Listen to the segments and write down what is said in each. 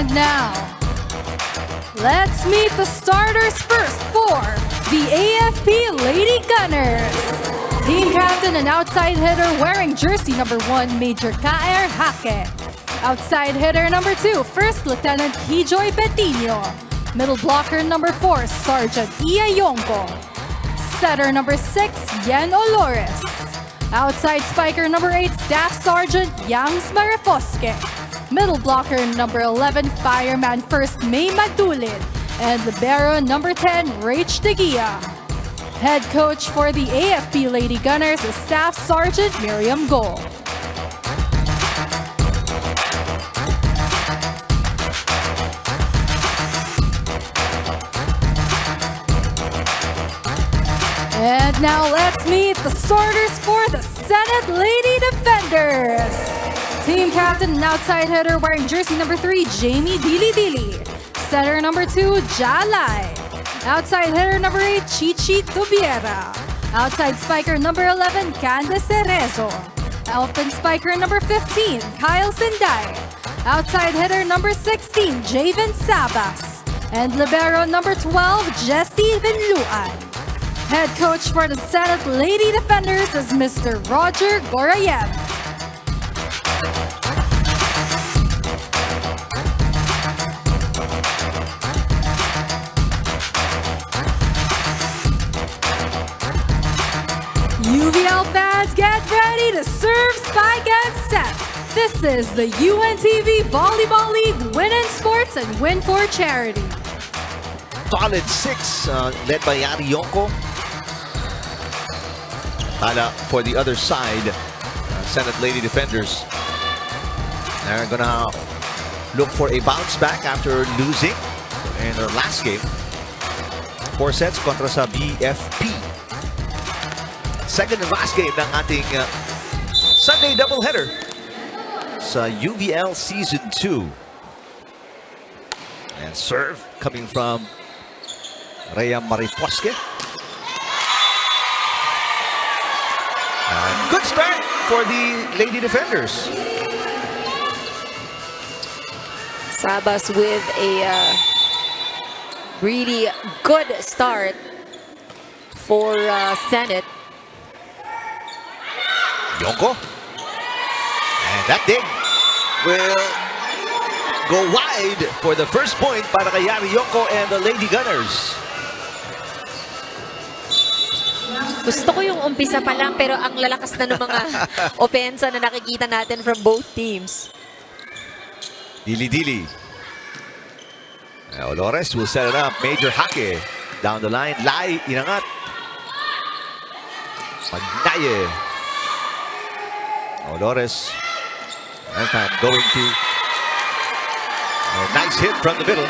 And now, let's meet the starters first for the AFP Lady Gunners. Team captain and outside hitter wearing jersey number 1, Major Kaer Hake. Outside hitter number 2, First Lieutenant Kijoy Betino. Middle blocker number 4, Sergeant Ia Yonko. Setter number 6, Yen Olores. Outside spiker number 8, Staff Sergeant Yangs Marifosque. Middle blocker number 11, Fireman First May Madulid. And libero number 10, Rach Degia. Head coach for the AFP Lady Gunners is Staff Sergeant Miriam Gold. And now let's meet the starters for the Senate Lady Defenders. Team captain and outside hitter wearing jersey number 3, Jamie Dili. Setter number 2, Jalai. Outside hitter number 8, Chichi Tubiera. Outside spiker number 11, Candace Cerezo. Open spiker number 15, Kyle Sinday. Outside hitter number 16, Javen Sabas. And libero number 12, Jessie Vinluan. Head coach for the Senate Lady Defenders is Mr. Roger Gorayev. UVL fans, get ready to serve, spike, and set. This is the UNTV Volleyball League Win in Sports and Win for Charity. Solid 6 led by Yari Yonko. For the other side, Senate Lady Defenders, they're gonna look for a bounce back after losing in their last game. 4 sets kontra sa BFP. Second and last game ng ating Sunday doubleheader sa UVL Season 2. And serve coming from Rhea Marifosque. Good start for the Lady Defenders. Sabas with a really good start for Senate. Yonko. And that dig will go wide for the first point para kay Yari Yonko and the Lady Gunners. Gusto ko yung umpisa pa lang pero ang lalakas na ng mga opensa na nakikita natin from both teams. Dili. Olores will set it up. Major Hake down the line. Lai inangat. Magnaye. Olores. That time going to a nice hit from the middle.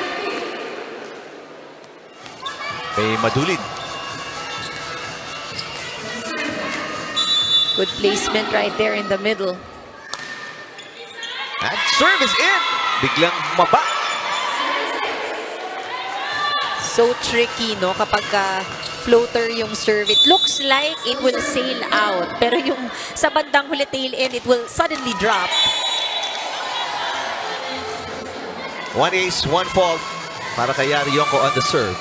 May Madulid. Good placement right there in the middle. That serve is in. Biglang maba. So tricky, no? Kapag floater yung serve, it looks like it will sail out. Pero yung sa bandang huli tail end, it will suddenly drop. 1 ace, 1 fault para kay Yari Yonko on the serve.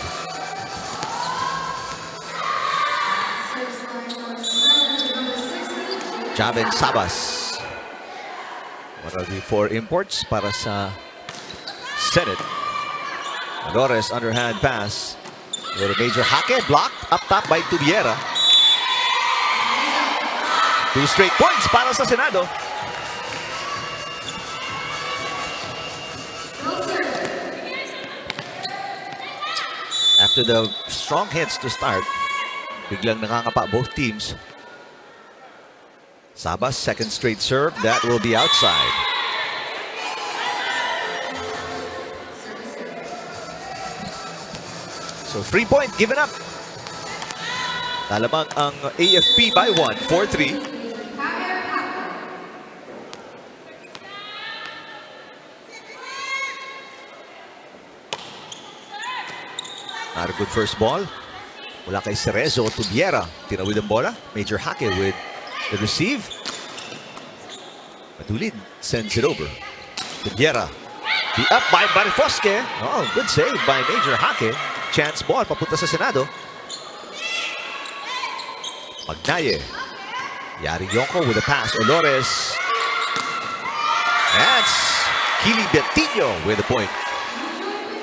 Javen Sabas. One of the 4 imports para sa Senate. Olores underhand pass. With a Major Hake blocked up top by Tubiera. 2 straight points para sa Senado. After the strong hits to start, biglang nakakapa both teams. Sabas, second straight serve. That will be outside. So 3-point given up. Talamang ang AFP by 1, 4-3. Not a good first ball. Mula kay Cerezo, Tubiera. Tinawid ang bola. Major Hake with the receive. Madulid sends it over. Tubiera. The up by Barifosque. Oh, good save by Major Hake. Chance ball papunta sa Senado. Magnaye. Yari Yonko with a pass. Olores. That's Kili Betinho with the point.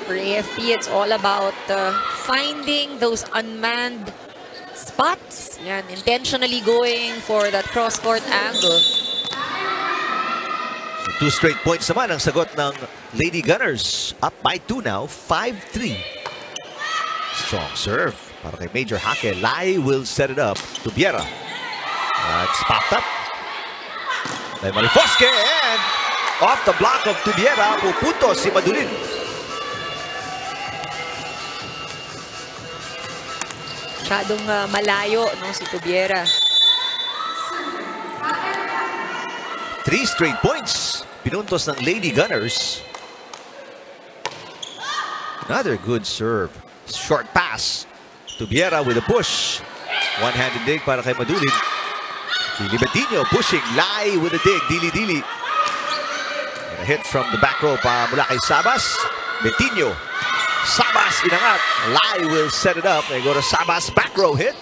For AFP, it's all about finding those unmanned spots. Yan, intentionally going for that cross-court angle. So 2 straight points naman ang sagot ng Lady Gunners. Up by 2 now, 5-3. Strong serve para kay Major Hake. Lai will set it up to Biera. That's popped up by Marifosque, and off the block of Tubiera, pupunto si Madulin. Masyadong malayo, no, si Tubiera. 3 straight points. Pinuntos ng Lady Gunners. Another good serve. Short pass. Tubiera with a push. One-handed dig para kay Madulin. Kili Betinho pushing. Lai with a dig. Dili-dili. And a hit from the back row mula kay Sabas. Betinho. Sabas inangat. Lai will set it up. They go to Sabas. Back row hit.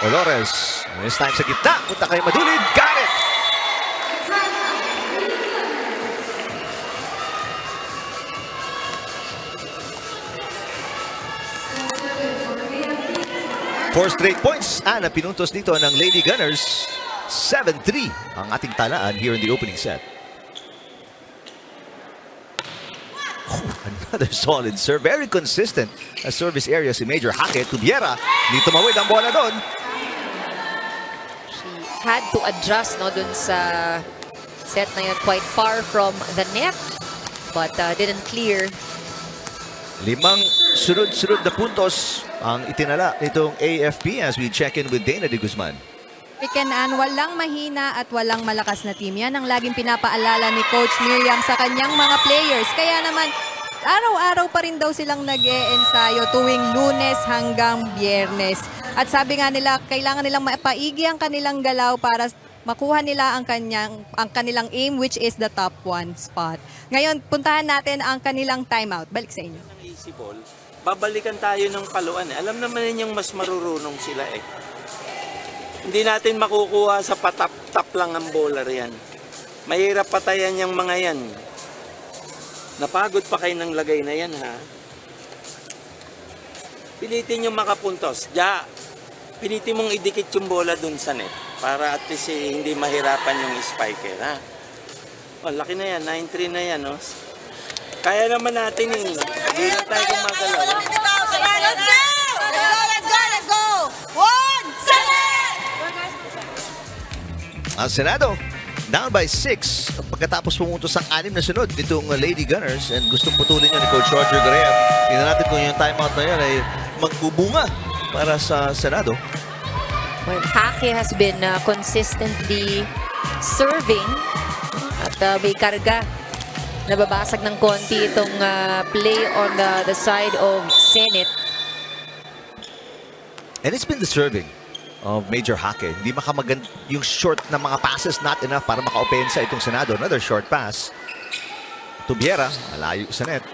Olores. This time sa gitna. Punta kay Madulin. Got it! Four straight points ang pinuntos dito ng Lady Gunners. 7-3 ang ating talaan here in the opening set. Oh, another solid serve. Very consistent sa service area si Major Hake. Tubiera, hindi tumawid ang bola doon. She had to adjust, no, dun sa set na yun, quite far from the net, but didn't clear. 5 sunod-sunod na puntos ang itinala nitong AFP as we check in with Dana de Guzman. Pikenan, walang mahina at walang malakas na team. Yan ang laging pinapaalala ni Coach Miriam sa kanyang mga players. Kaya naman, araw-araw pa rin daw silang nag-e-ensayo tuwing Lunes hanggang Biyernes. At sabi nga nila, kailangan nilang mapaigi ang kanilang galaw para makuha nila ang kanilang aim, which is the top 1 spot. Ngayon, puntahan natin ang kanilang timeout. Balik sa inyo. Easy ball, babalikan tayo ng paluan. Alam naman ninyong mas marurunong sila eh. Hindi natin makukuha sa patap-tap lang ang bowler yan. Mahirap patayan yung mga yan. Napagod pa kayo ng lagay na yan, ha? Pilitin yung makapuntos. Pilitin mong idikit yung bola dun sa net para at least hindi mahirapan yung spiker, ha? Oh, laki na yan, 9-3 na yan, no? Kaya naman natin eh. Hindi na tayo gumagalaw. Let's go! Let's go! 1-7! Ang Senado, down by 6 pagkatapos pumuntos ang 6 na sunod nitong Lady Gunners, and gustong putulin yun ni Coach Roger Graham. Tingnan natin kung yung timeout na yan ay magbubunga para sa Senado. Well, Hake has been consistently serving at may karga. Nababasag ng konti itong play on the side of Senate. And it's been the serving of Major Hake. Hindi makamagand yung short na mga passes, not enough para maka-opensa itong Senado. Another short pass. Tubiera, malayo sa net.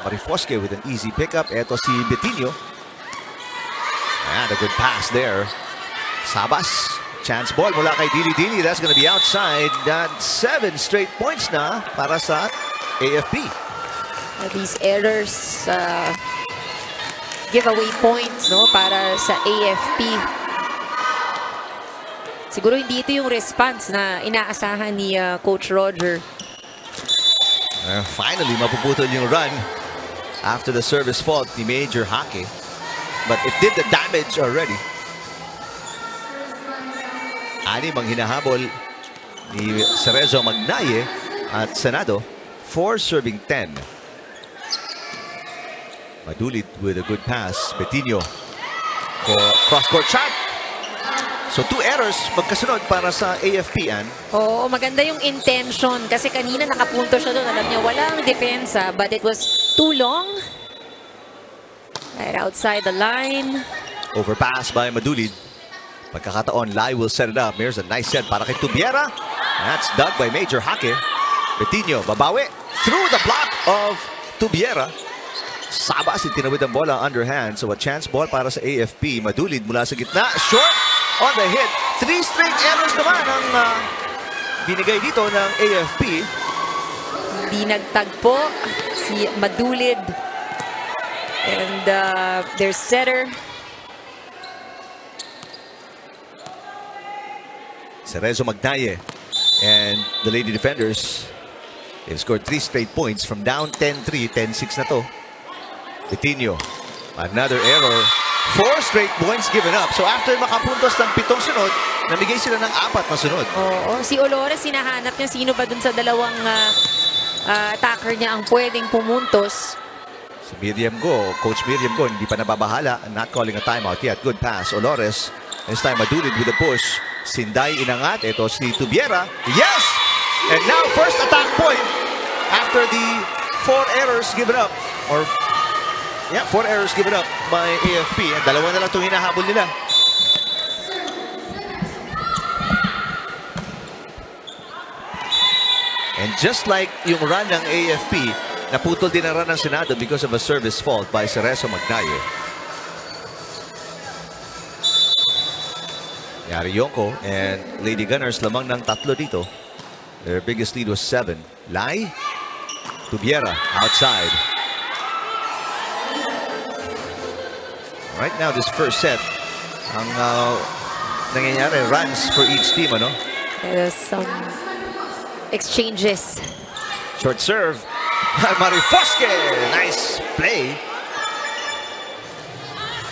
Marifosque with an easy pickup. Eto si Betinho. And a good pass there. Sabas. Chance ball mula kay Dili-Dili. That's gonna be outside. And 7 straight points na para sa AFP. These errors give away points, no, para sa AFP. Siguro hindi ito yung response na inaasahan ni Coach Roger. Finally, mapuputol yung run after the service fault ni Major Hake. But it did the damage already. 6 ang hinahabol ni Cerezo Magnaye at Senado. 4 serving 10. Madulit with a good pass. Betinho for cross-court shot. So 2 errors magkasunod para sa AFP, Ann. Oo, maganda yung intention. Kasi kanina nakapunto siya doon. Alam niya, walang depensa. But it was too long. Right outside the line. Overpass by Madulid. Pagkakataon, Lai will set it up. Here's a nice set para kay Tubiera. That's dug by Major Hake. Betinho, babawi. Through the block of Tubiera. Sabas, itinawid ang bola underhand. So a chance ball para sa AFP. Madulid mula sa gitna. Short on the hit. 3 straight errors naman ang binigay dito ng AFP. Hindi nagtagpo si Madulid. And their setter. Cerezo Magnaye and the Lady Defenders. They've scored 3 straight points from down 10-3, 10-6 na to. Betinho, another error. 4 straight points given up. So after makapuntos ng 7 sunod, namigay sila ng 4 na sunod. Oo, si Olores, sinahanap niya sino ba dun sa dalawang attacker niya ang pwedeng pumuntos. Si Miriam Go, Coach Miriam Go, hindi pa nababahala. Not calling a timeout yet. Good pass. Olores, this time Madulid with a push. Sinday inangat. Ito si Tubiera. Yes! And now first attack point after the 4 errors given up. Or, yeah, 4 errors given up by AFP. And dalawa na lang itong hinahabol nila. And just like yung run ng AFP, naputol din ang run ng Senado because of a service fault by Cerezo Magnaye. Yari Yonko and Lady Gunners lamang ng 3 dito. Their biggest lead was 7. Lai, Tubiera outside. Right now, this first set, ang nangyayari, runs for each team, ano? There's some exchanges. Short serve. Marifosque, nice play.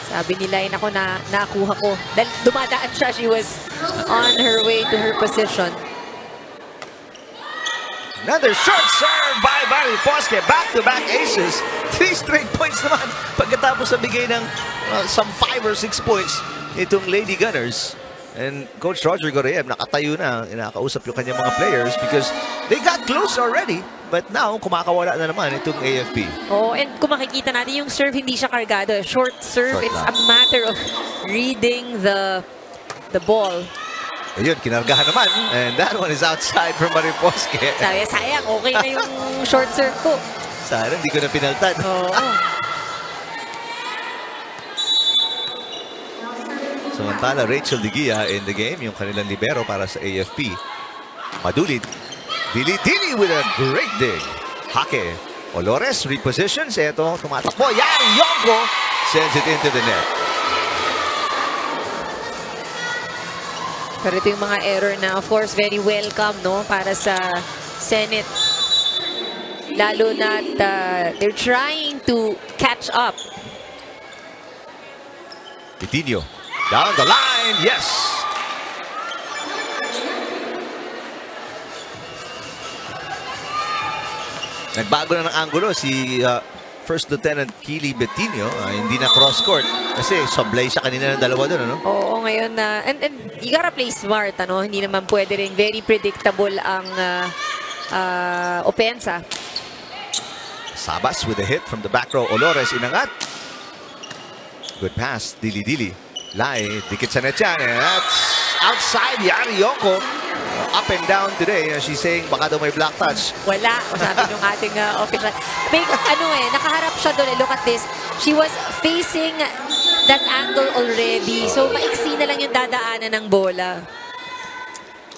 Sabi nila, yun ako na nakuha ko. Dahil dumadaan siya, she was on her way to her position. Another short serve by Marifosque. Back-to-back aces. 3 straight points naman. Pagkatapos na bigay ng some 5 or 6 points itong Lady Gunners. And Coach Roger Goreev nakatayo na. Inakausap yung kanyang mga players because they got close already. But now, kumakawala na naman itong AFP. Oh, and kung makikita natin yung serve, hindi siya kargado. Short serve, Short it's lang. a matter of reading the ball. Ayun, kinargahan naman. And that one is outside from Marifosque. Sabi, sayang, okay na yung short serve ko. Sana, hindi ko na pinaltan. Oo. Samantala, Rachel Digia in the game, yung kanilang libero para sa AFP. Madulid. Dili-dili with a great dig. Hake. Olores repositions. Ito, tumatakbo. Yari Yonko sends it into the net. Pero ito yung mga error na, of course, very welcome, no? Para sa Senate. Lalo na they're trying to catch up. Betinho. Down the line. Yes. Nagbago na ng angulo si First Lieutenant Keely Betinho. Hindi na cross-court kasi sablay siya kanina ng dalawa doon, ano? Oo, ngayon na. And you gotta play smart, ano? Hindi naman pwede rin. Very predictable ang opensa. Sabas with a hit from the back row. Olores inangat. Good pass. Dili-dili. Lai, dikit sa net yan. And that's outside. Yari Yonko. Up and down today. She's saying baka daw may black touch. Wala. Sabi nung ating official. May, nakaharap siya doon. Look at this. She was facing that angle already. So, maiksi na lang yung dadaanan ng bola.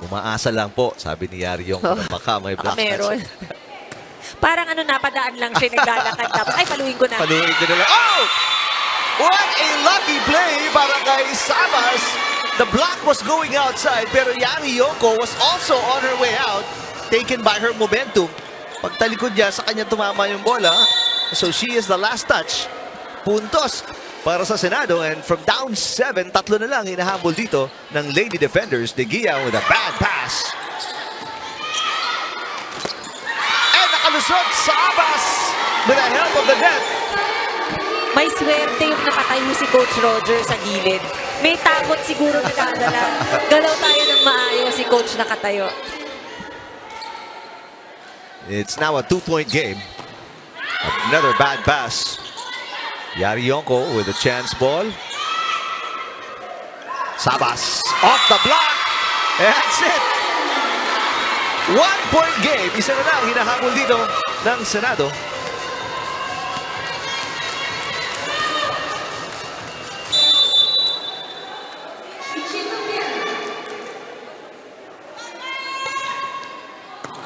Umaasa lang po, sabi ni Yari Yonko. Baka may black meron. touch. Parang napadaan lang siya. Naglalakad tapos, ay, paluin ko na. Paluin ko na lang. Oh! What a lucky play para kay Sabas. The block was going outside, pero Yari Yonko was also on her way out, taken by her momentum. Pagtalikod niya, sa kanya tumama yung bola. So she is the last touch. Puntos para sa Senado. And from down 7, 3 na lang hinahabol dito ng Lady Defenders. De Gia with a bad pass. And nakalusot Sabas with the help of the net. May swerte yung nakatayo si Coach Roger sa gilid. May takot siguro na dadala. Galaw tayo ng maayos si Coach nakatayo. It's now a 2-point game. Another bad pass. Yari Yonko with a chance ball. Sabas off the block. That's it. 1-point game. Isa na lang hinahabol dito ng Senado.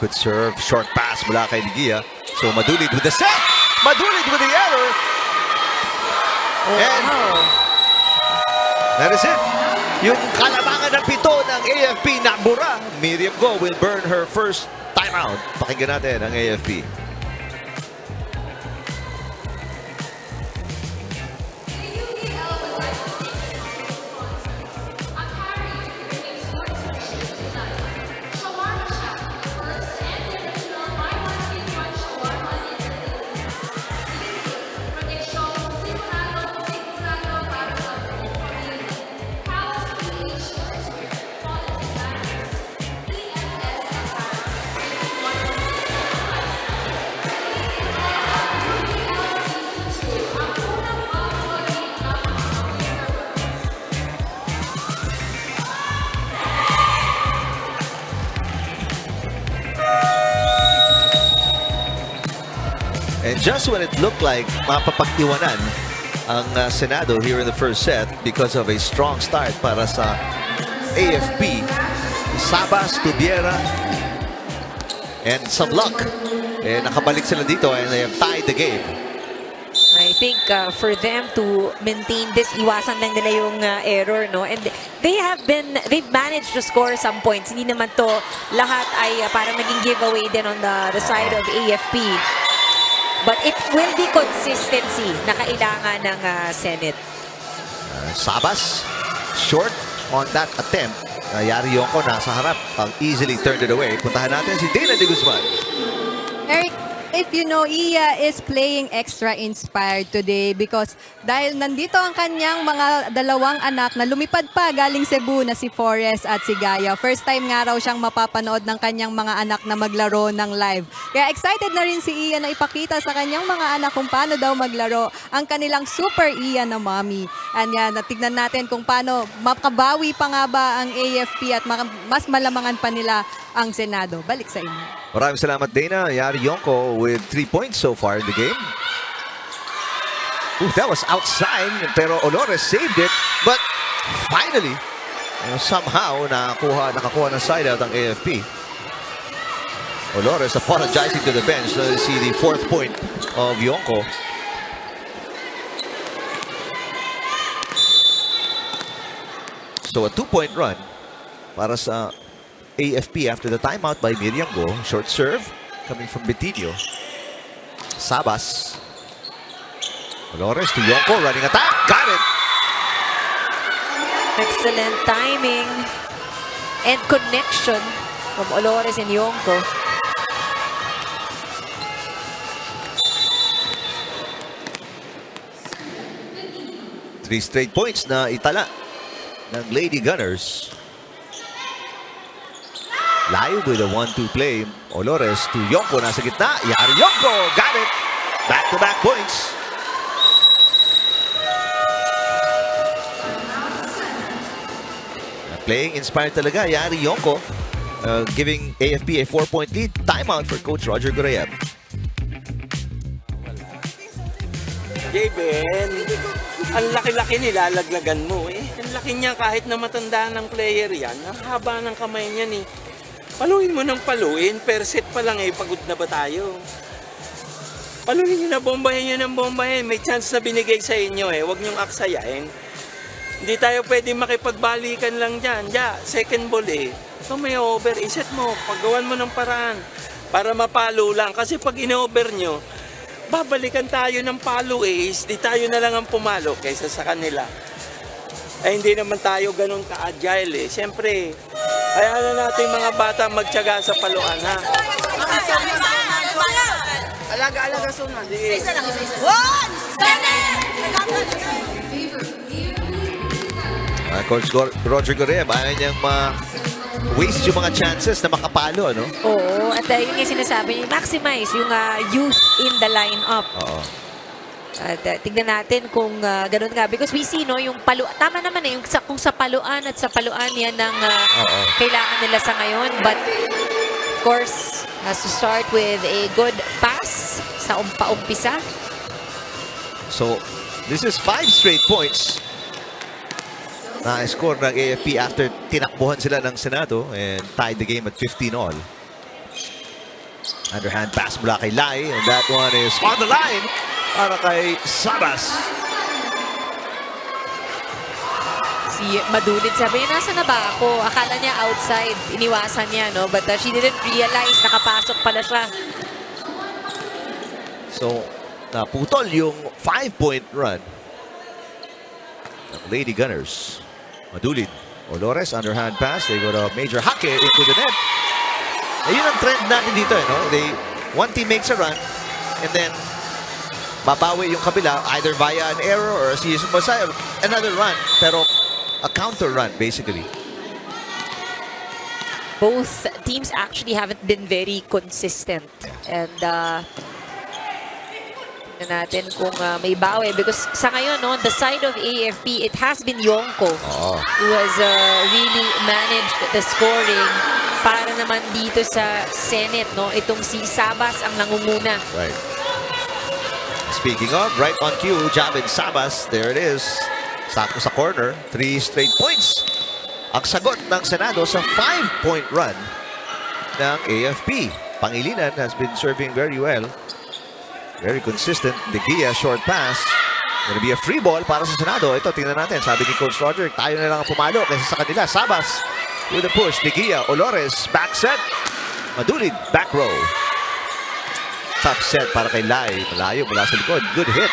Good serve, short pass mula kay Ligia. So Madulid with the set. Madulid with the error. And that is it. Yung kalamangan ng pito ng AFP nabura. Miriam Go will burn her first timeout. Pakinggan natin ang AFP. And just when it looked like mapapag-iwanan ang Senado here in the first set because of a strong start para sa AFP, Sabas, Tubiera, and some luck. Eh, nakabalik sila dito and they have tied the game. I think for them to maintain this, iwasan lang nila yung error, no? And they've managed to score some points. Hindi naman to lahat ay parang naging giveaway din on the side of AFP. But it will be consistency na kailangan ng Senate. Sabas, short on that attempt. Yari Yonko nasa harap. Easily turned it away. Puntahan natin si Dana de Guzman. Eric, if you know, Iya is playing extra inspired today because dahil nandito ang kanyang mga dalawang anak na lumipad pa galing Cebu na si Forrest at si Gaia. First time nga raw siyang mapapanood ng kanyang mga anak na maglaro ng live. Kaya excited na rin si Iya na ipakita sa kanyang mga anak kung paano daw maglaro ang kanilang super Iya na mommy. And yan, natignan natin kung paano makabawi pa nga ba ang AFP at mas malamangan pa nila ang Senado. Balik sa inyo. Maraming salamat, Dana. Yari Yonko with 3 points so far in the game. Ooh, that was outside, pero Olores saved it. But finally, somehow nakakuha ng side out ang AFP. Olores apologizing to the bench. So you see the 4th point of Yonko. So a 2-point run para sa AFP after the timeout by Miriam Go. Short serve coming from Betillo. Sabas. Olores to Yonko, running attack. Got it! Excellent timing and connection from Olores and Yonko. Three straight points na itala ng Lady Gunners. Live with a 1-2 play. Olores to Yonko, nasa gitna. Yari Yonko, got it! Back-to-back points. Playing inspired talaga, Yari Yonko. Giving AFP a 4-point lead. Timeout for Coach Roger Gorayeb. Javen, ang laki-laki nilalaglagan mo eh. Ang laki niya kahit na matanda ng player yan. Ang haba ng kamay niyan eh. Paluin mo ng paluin, per set pa lang eh, pagod na ba tayo? Paluin nyo na, bombahin nyo ng bombahin. May chance na binigay sa inyo eh, huwag nyong aksayain. Hindi tayo pwede makipagbalikan lang dyan. Second ball eh. So may over, iset mo, paggawan mo ng paraan para mapalo lang. Kasi pag in-over nyo, babalikan tayo ng palo eh, di tayo na lang ang pumalo kaysa sa kanila. Eh hindi naman tayo ganun ka-agile eh. Siyempre, ayaw na natin mga bata magtiyaga sa paluan ha. Alaga-alaga sunod. Sige. One! Coach Roger Gorayeb, ayaw niyang waste yung mga chances na makapalo, ano? Oo, at yun yung sinasabi niya, maximize yung youth in the lineup. Oo. At tignan natin kung ganun nga. Because we see, no, yung tama naman eh, kung sa paluan at sa paluan yan ang kailangan nila sa ngayon. But course, has to start with a good pass sa umpisa. So, this is 5 straight points na score ng AFP after tinakbuhan sila ng Senado and tied the game at 15 all. Underhand pass mula kay Lai, and that one is on the line para kay Sabas. Si Madulid sabi niya, nasa na ba ako? Akala niya outside, iniwasan niya, no? But she didn't realize nakapasok pala siya. So, naputol yung 5-point run ng Lady Gunners. Madulid, Olores, underhand pass. They got a major hake into the net. Ayun ang trend natin dito, no? One team makes a run, and then babawi yung kabila either via an error or another run. Pero a counter run, basically. Both teams actually haven't been very consistent. And tingnan natin kung may bawi. Because sa ngayon, no, the side of AFP, it has been Yonko who has really managed the scoring. Para naman dito sa Senate, no, itong si Sabas ang nangunguna. Right. Speaking of, right on cue, Javin Sabas, there it is. Sakto sa corner, 3 straight points. Ang sagot ng Senado sa 5-point run ng AFP. Pangilinan has been serving very well. Very consistent. De Gia, short pass. Gonna be a free ball para sa Senado. Ito, tingnan natin. Sabi ni Coach Roger, tayo na lang ang pumalo kaysa sa kanila. Sabas with a push. De Gia, Olores, back set. Madulid, back row. Tough set para kay Lai. Malayo mula sa likod. Good hit.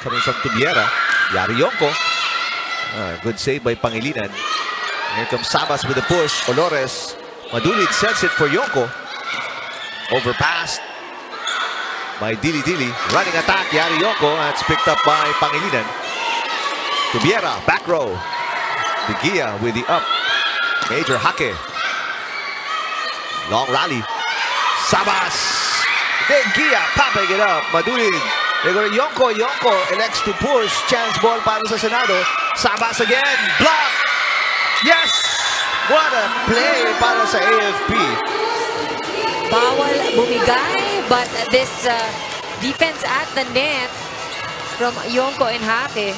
Coming from Tubiera. Yari Yonko. Good save by Pangilinan. Here comes Sabas with a push. Olores. Madulid sets it for Yonko. Overpassed by Dili Dili. Running attack. Yari Yonko. That's picked up by Pangilinan. Tubiera. Back row. De Gia with the up. Major hake. Long rally. Sabas. De Gia popping it up. Madulid. They go to Yonko. Yonko elects to push. Chance ball para sa Senado. Sabas again. Block. Yes! What a play para sa AFP. Bawal bumigay, but this defense at the net from Yonko and Hake.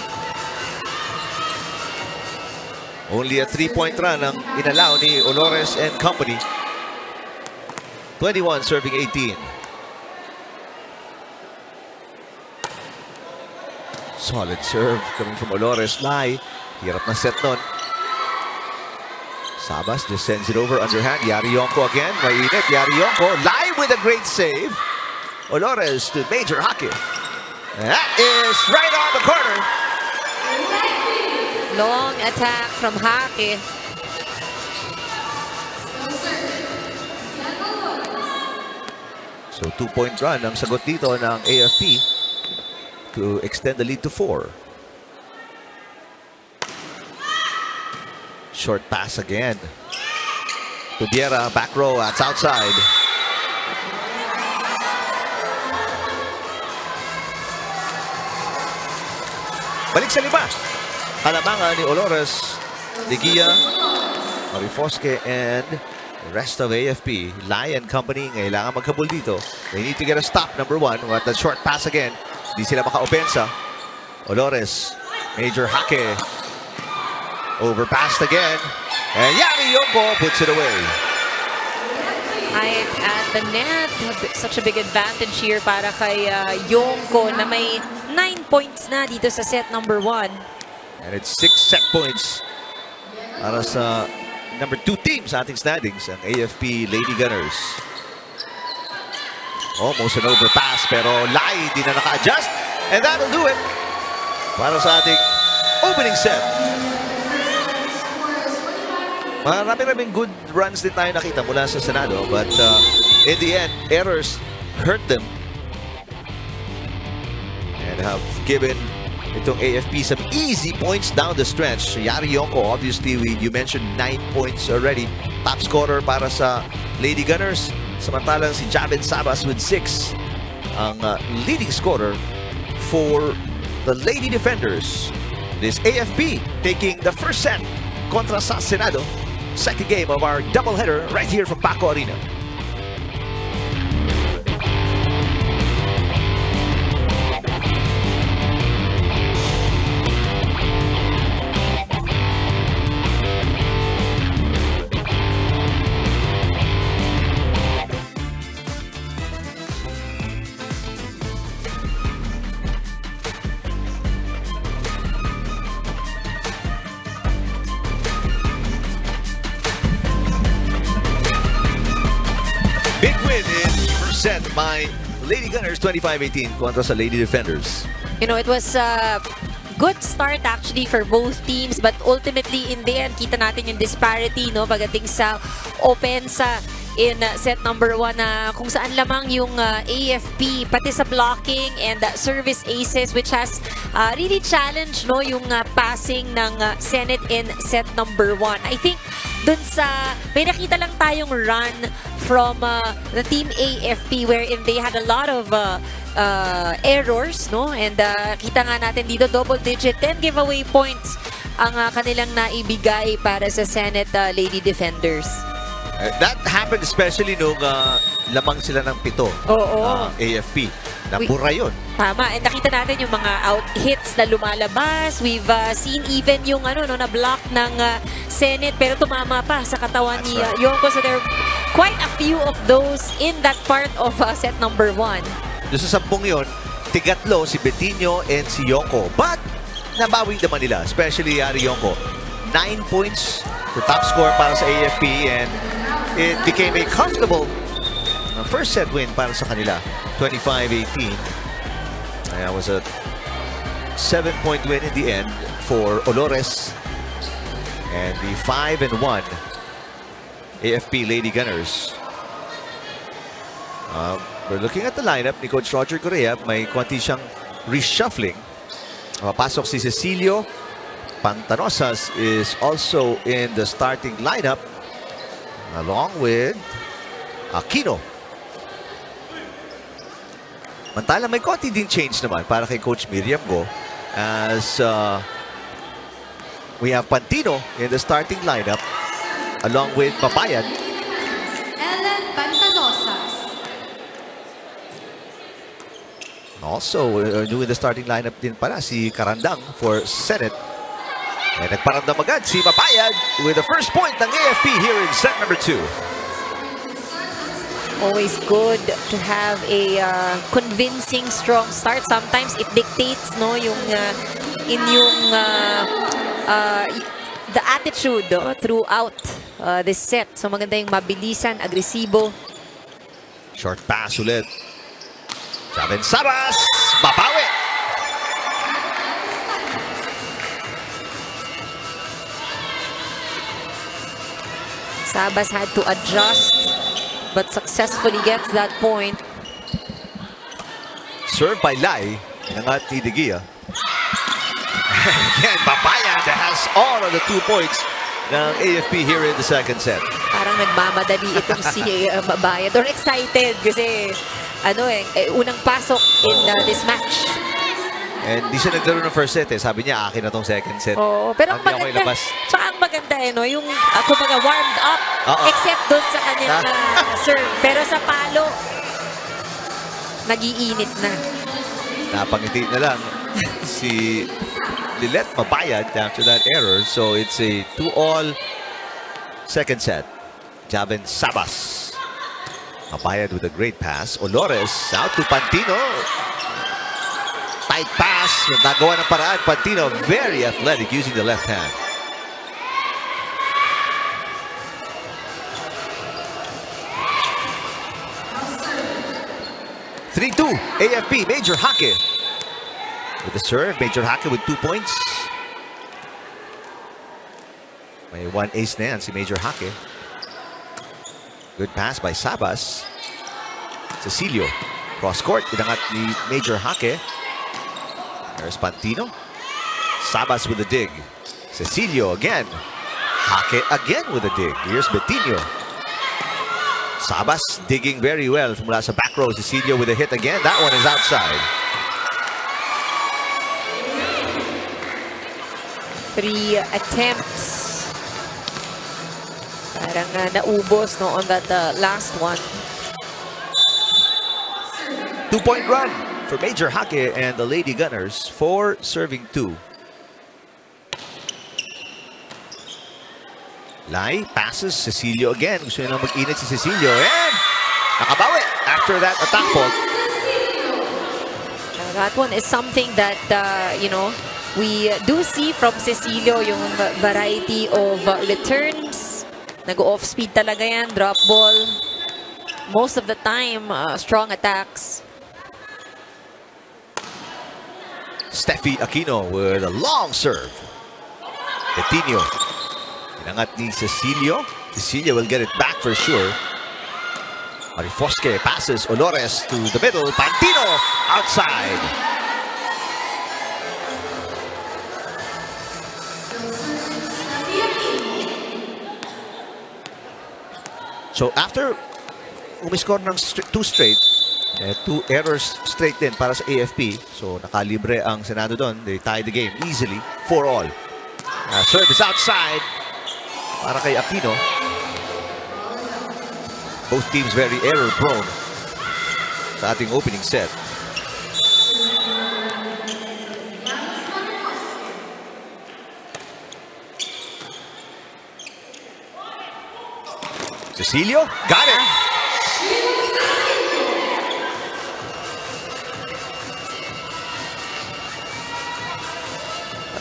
Only a 3-point run ang inalaw ni Olores and company. 21 serving 18. Solid serve coming from Olores. Lai. Hirap na set nun. Sabas just sends it over underhand. Yari Yonko again. Mainit. Yari Yonko. Lai with a great save. Olores to major hake. That is right on the corner. Long attack from Hake. So 2-point run ang sagot dito ng AFP to extend the lead to 4. Short pass again. Tubiera, back row, that's outside. Balik sa 5. Kalamangan ni Olores, De Gia, Marifosque, and the rest of AFP. Lai and company, kailangan magkabul dito. They need to get a stop, number 1. With the short pass again. Di sila maka-opensa. Olores, major hake. Overpassed again. And Yari Yonko puts it away. Height at the net. Such a big advantage here para kay Yonko na may 9 points na dito sa set number 1. And it's 6 set points para sa number 2 team sa ating standings, ang AFP Lady Gunners. Almost an overpass, pero Lai di na naka-adjust. And that'll do it para sa ating opening set. Maraming good runs din tayo nakita mula sa Senado, but in the end, errors hurt them and have given itong AFP some easy points down the stretch. Yari Yonko, obviously, you mentioned 9 points already. Top scorer para sa Lady Gunners. Samantalang si Javin Sabas with 6 ang leading scorer for the Lady Defenders. This AFP taking the first set kontra sa Senado. Second game of our doubleheader right here from Paco Arena. by Lady Gunners 25-18 kontra sa Lady Defenders. You know, it was a good start actually for both teams, but ultimately in the end, kita natin yung disparity, no, pagdating sa opensa in set number 1 na kung saan lamang yung AFP pati sa blocking and service aces, which has really challenged, no, yung passing ng Senate in set number 1. I think dun sa may nakita lang tayong run from the team AFP wherein they had a lot of errors, no, and kita nga natin dito double digit 10 giveaway points ang kanilang naibigay para sa Senate Lady Defenders. That happened especially nung lamang sila ng 7. Oo. AFP. Nabura yun. Tama. And nakita natin yung mga out hits na lumalabas. We've seen even yung na-block ng Senate pero tumama pa sa katawan ni Yonko. So there are quite a few of those in that part of set number 1. Doon sa 10 yun, tigatlo si Betinho and si Yonko. But nabawi naman nila, especially Ari Yonko. 9 points, the top score para sa AFP, and it became a comfortable first set win para sa kanila. 25-18. That was a 7-point win in the end for Olores and the 5-1 AFP Lady Gunners. We're looking at the lineup ni Coach Roger Correa. May konti siyang reshuffling. Pasok si Cecilio. Pantanosas is also in the starting lineup along with Aquino. Mantala may konti din change naman para kay Coach Miriam Go as we have Pantino in the starting lineup along with Papayad. Ellen Pantanosas. Also new in the starting lineup din pala si Karandang for Senate. And nagparamdam agad si Papayad with the first point ng AFP here in set number 2. Always good to have a convincing, strong start. Sometimes it dictates, no, yung the attitude throughout this set. So maganda yung mabilisan, agresibo. Short pass ulit. Javen Sabas, babawi. Sabas had to adjust, but successfully gets that point. Served by Lai, inangat ni De Gia. Again, Papayad has all of the 2 points ng AFP here in the second set. Parang nagmamadali itong si Babayad, or excited kasi unang pasok in this match. And di siya naglaro ng first set eh. Sabi niya, akin na tong second set. Oo, pero ang Hindi ako maganda, ilabas. tsaka ang maganda yung kumbaga warmed up, except doon sa kanyang serve. Pero sa palo, nag-iinit na. Napangiti na lang si Lilet Papayad after that error. So it's a 2-all second set. Javen Sabas. Papayad with a great pass. Olores out to Pantino. Tight pass. Nagawa ng paraan. Pantino very athletic using the left hand. (3-2) AFP Major Hake with the serve. Major Hake with 2 points. May 1 ace na yan si Major Hake. Good pass by Sabas. Cecilio cross court. Inangat ni Major Hake. There's Pantino. Sabas with a dig. Cecilio again. Hake again with a dig. Here's Betinho. Sabas digging very well from mula sa back row. Cecilio with a hit again. That one is outside. 3 attempts. Parang naubos on that last one. 2-point run for Major Hake and the Lady Gunners for serving 2. Lai passes Cecilio again. Gusto nyo lang mag-init si Cecilio. And nakabawi after that attack fault. That one is something that, we do see from Cecilio, yung variety of returns. Nag-off speed talaga yan, drop ball. most of the time, strong attacks. Steffi Aquino with a long serve. Coutinho. Inangat ni Cecilio. Cecilio will get it back for sure. Marifosque passes Olores to the middle. Pantino outside. So after umiscore ng 2 straight, 2 errors straight din para sa AFP. So nakalibre ang Senado doon. They tie the game easily, 4-all. Serve is outside para kay Aquino. Both teams very error prone sa ating opening set. Cecilio, got it!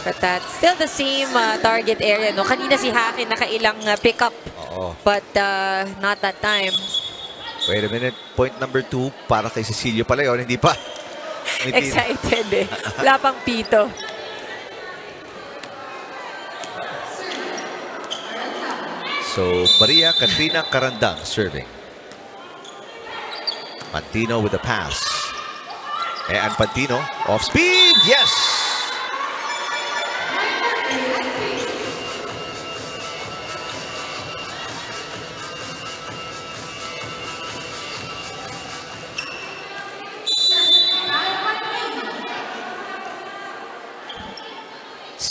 But that's still the same target area. No? Kanina si Haki nakailang pick-up. But not that time. Wait a minute. Point number 2 para kay Cecilio pala yun. Hindi pa. Excited eh. Wala pang pito. So, Maria Katrina Carandang serving. Pantino with the pass. And Pantino off speed. Yes!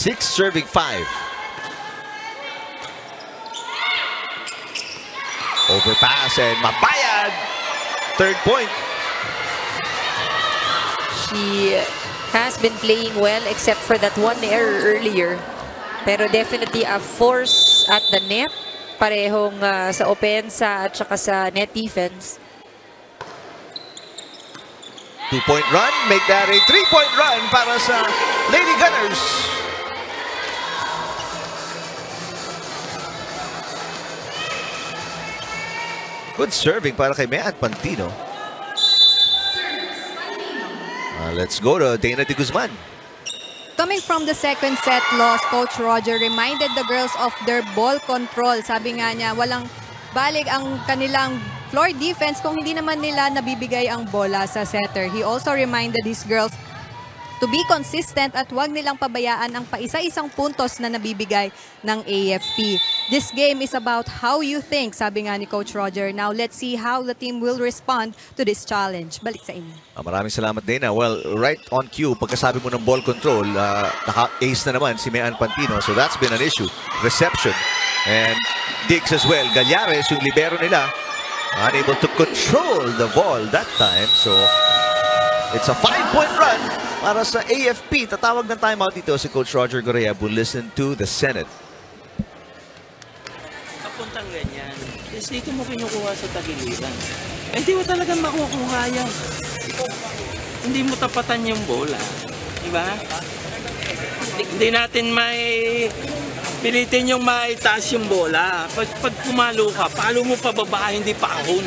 Six serving 5. Overpass and mabayad. Third point. She has been playing well except for that one error earlier. Pero definitely a force at the net. Parehong sa opensa at saka sa net defense. 2-point run. Make that a 3-point run para sa Lady Gunners. Good serving para kay Mean Pantino. Let's go to Dana de Guzman. Coming from the second set loss, Coach Roger reminded the girls of their ball control. Sabi nga niya, walang balik ang kanilang floor defense kung hindi naman nila nabibigay ang bola sa setter. He also reminded these girls to be consistent at huwag nilang pabayaan ang paisa-isang puntos na nabibigay ng AFP. This game is about how you think, sabi nga ni Coach Roger. Now, let's see how the team will respond to this challenge. Balik sa inyo. Maraming salamat, Dana. Well, right on cue, pagkasabi mo ng ball control, naka-ace na naman si Mean Pantino. So that's been an issue. Reception. And digs as well. Gallares, yung libero nila, unable to control the ball that time. So, it's a 5-point run para sa AFP. Tatawag ng timeout dito si Coach Roger Gorea. We'll listen to the Senate. Kapuntang ganyan. Yes, dito mo kinukuha sa tagiliran. Hindi mo talagang makukuha yan. Hindi mo tapatan yung bola. Diba? Hindi natin may pilitin yung maitaas yung bola. Pag pumalo ka, palo mo pababa, hindi paahon.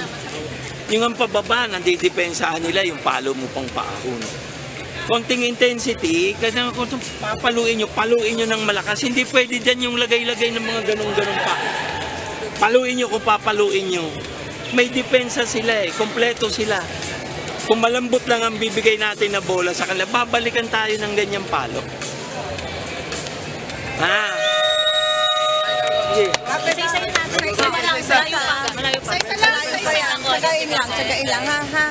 Yung ang pababa, nandidepensahan nila yung palo mo pang paahon. Konting intensity, kasi kung papaluin nyo ng malakas, hindi pwede dyan yung lagay-lagay ng mga ganun-ganun pa. Paluin nyo kung papaluin nyo. May depensa sila eh, kompleto sila. Kung malambot lang ang bibigay natin na bola sa kanila, babalikan tayo ng ganyang palo. Sige. Tsagain lang, ha.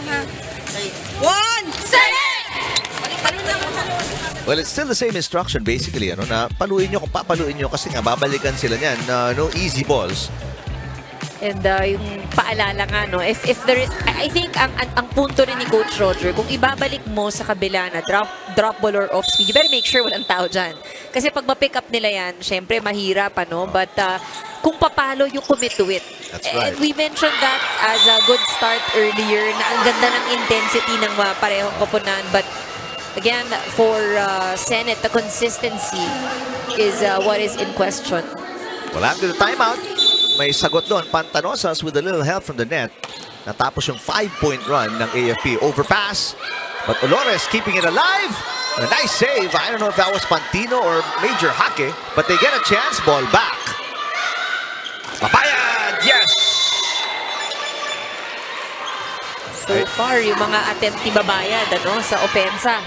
One, set! Well, it's still the same instruction basically, ano, na paluin nyo kung papaluin nyo kasi nga babalikan sila niyan. No easy balls. And yung paalala nga, no, if there, I think ang punto rin ni Coach Roger, kung ibabalik mo sa kabila na drop ball or off speed, you better make sure walang tao dyan. Kasi pag ma-pick up nila yan, syempre mahirap, ano, but kung papalo, you commit to it. That's right. And we mentioned that as a good start earlier, na ang ganda ng intensity ng parehong koponan, but again, for Senate, the consistency is what is in question. Well, after the timeout, may sagot doon. Pantanosas with a little help from the net. Natapos yung 5-point run ng AFP. Overpass. But Olores keeping it alive. A nice save. I don't know if that was Pantino or Major Hake. But they get a chance. Ball back. Mabayad! Yes! So far, yung mga attempt ni Babayad sa opensa.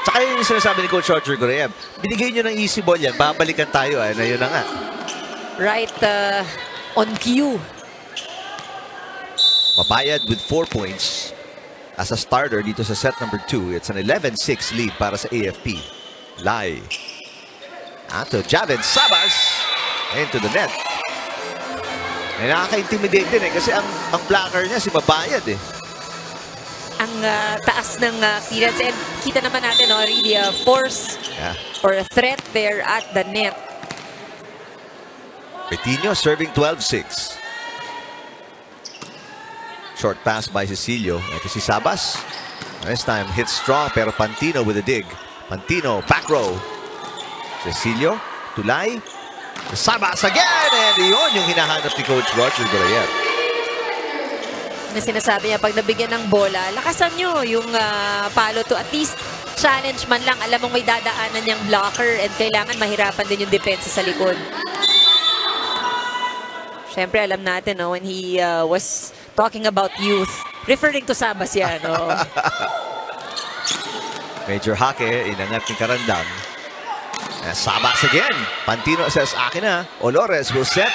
Tsaka yung sinasabi ni Coach Roger Goreyev, binigay nyo ng easy ball yan, babalikan tayo. Na yun na nga. Right on cue. Mabayad with 4 points as a starter dito sa set number 2. It's an 11-6 lead para sa AFP. Lai. Ato, Javid Sabas into the net. Ay, nakaka-intimidate din kasi ang blocker niya si Mabayad Ang taas ng clearance. And kita naman natin, really a force or a threat there at the net. Petino serving 12-6. Short pass by Cecilio. Ito si Sabas. This time hits strong pero Pantino with a dig. Pantino back row. Cecilio, Tulay. Sabas again! And yun yung hinahanap ni Coach Roger Goreyev. Na sinasabi niya, pag nabigyan ng bola, lakasan nyo yung palo to at least challenge man lang. Alam mong may dadaanan niyang blocker and kailangan mahirapan din yung depensa sa likod. Siyempre, alam natin, when he was talking about youth, referring to Sabas yan. Major Hake, inangat ni Karandang. Sabas again. Pantino says, akin na. Olores will set.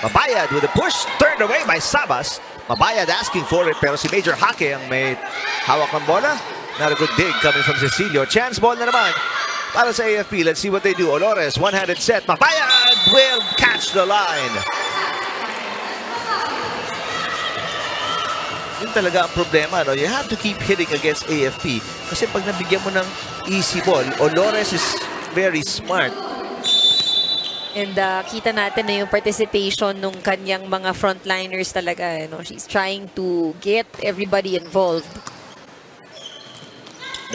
Mabayad with a push. Turned away by Sabas. Mabayad asking for it. Pero si Major Hake ang may hawak ng bola. Not a good dig coming from Cecilio. Chance ball na naman para sa AFP. Let's see what they do. Olores, one-handed set. Mabayad will catch the line. Yun talaga ang problema. You have to keep hitting against AFP. Kasi pag nabigyan mo ng easy ball, Olores is very smart. And kita natin na yung participation nung kanyang mga frontliners talaga. She's trying to get everybody involved.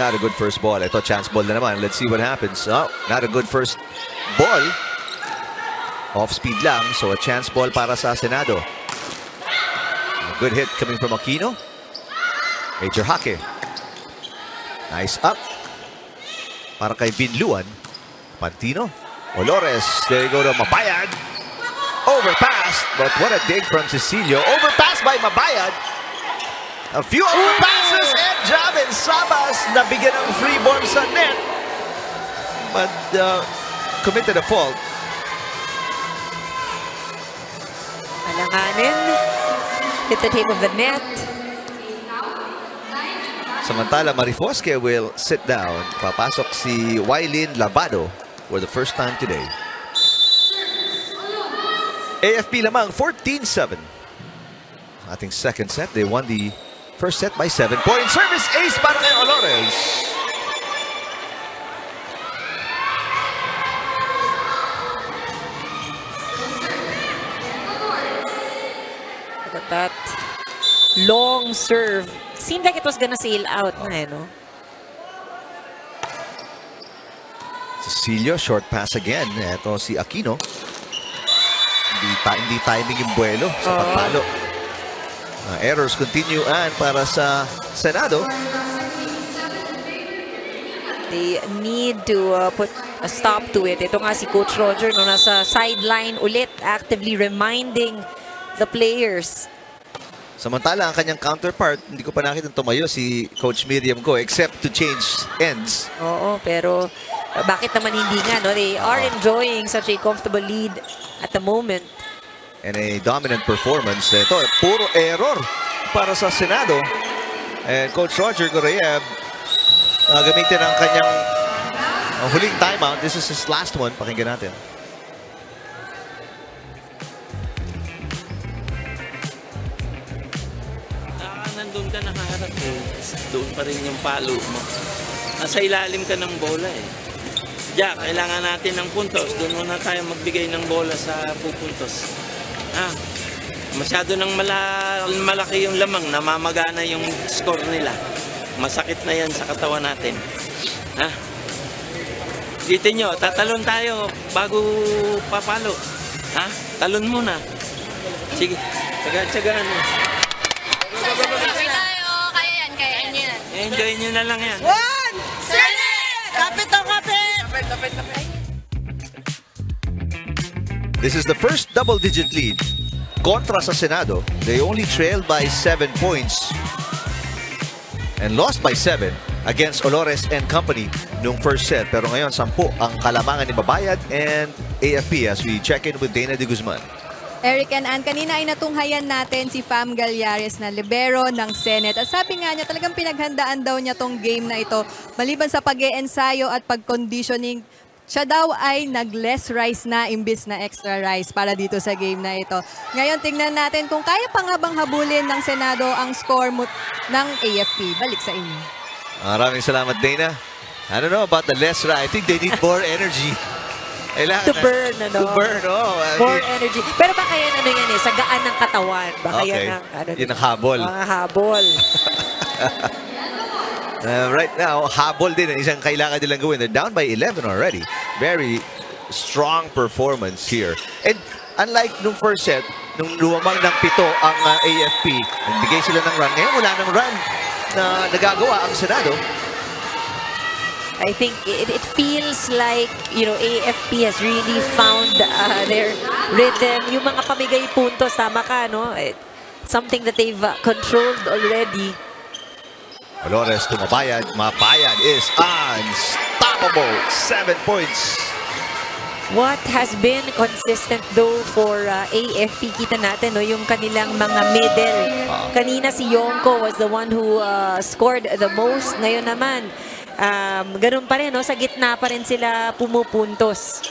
Not a good first ball. Ito, chance ball na naman. Let's see what happens. Oh, not a good first ball. Off speed lang. So a chance ball para sa Senado. A good hit coming from Aquino. Major Hake. Nice up. Para kay Vinluan. Pantino. Olores. There you go to Mabayad. Overpass. But what a dig from Cecilio. Overpass by Mabayad. A few overpasses and Javid Sabas nabigyan ng free ball sa net. But committed a fault. Alanganin. Hit the tape of the net. Samantala, Marifosque will sit down. Papasok si Wailin Lavado for the first time today. AFP lamang 14-7. Ating second set. They won the first set by 7 points. Service ace para kay Olores. Look at that. Long serve. Seemed like it was gonna sail out na Cecilio, short pass again. Ito si Aquino. Hindi timing yung buwelo sa pagpalo. Errors continue para sa Senado. They need to put a stop to it. Ito nga si Coach Roger nasa sideline ulit, actively reminding the players. Samantala, ang kanyang counterpart, hindi ko pa nakita tumayo si Coach Miriam Go except to change ends. Oo, pero bakit naman hindi nga, They are enjoying such a comfortable lead at the moment. And a dominant performance. Ito, puro error para sa Senado. And Coach Roger Goreyev, gamitin ang kanyang huling timeout. This is his last one. Pakinggan natin. Nandun ka nakaharap doon pa rin yung palo mo. Nasa ilalim ka ng bola Diyan, kailangan natin ng puntos. Doon muna tayo magbigay ng bola sa pupuntos. Masyado nang malaki yung lamang, namamagana yung score nila. Masakit na yan sa katawan natin. Dito nyo, tatalon tayo bago papalo. Talon muna. Sige, tsaga-tsagaan mo. Kaya yan. Enjoy nyo na lang yan. 1, Senate! Kapit o kapit! This is the first double-digit lead. Kontra sa Senado, they only trailed by 7 points and lost by 7 against Olores and Company nung first set. Pero ngayon, 10 ang kalamangan ni Babayad and AFP as we check in with Dana de Guzman. Eric and Ann, kanina ay natunghayan natin si Fam Gallares na libero ng Senate. At sabi nga niya, talagang pinaghandaan daw niya tong game na ito. Maliban sa pag-e-ensayo at pag-conditioning, siya daw ay nag-less rice na imbis na extra rice para dito sa game na ito. Ngayon, tingnan natin kung kaya pa nga bang habulin ng Senado ang score ng AFP. Balik sa inyo. Maraming salamat, Dana. I don't know about the less rice. I think they need more energy. To burn, ano? To burn, oh. More energy. Pero baka yan, ano yan eh, sa gaan ng katawan. Baka Okay. yan ang, ano, Yun ang habol. Mga habol. Right now, habol din ang isang kailangan nilang gawin. They're down by 11 already. Very strong performance here. And unlike nung first set, nung lumamang ng 7 ang AFP, nagbigay sila ng run. Ngayon, wala ng run na nagagawa ang Senado. I think it feels like, you know, AFP has really found their rhythm. Yung mga pamigay puntos, tama ka, no? Something that they've controlled already. Olores to Mabayad. Mabayad is unstoppable. 7 points. What has been consistent though for AFP, kita natin, no, yung kanilang mga middle. Kanina si Yonko was the one who scored the most. Ngayon naman, ganun pa rin, no? Sa gitna pa rin sila pumupuntos.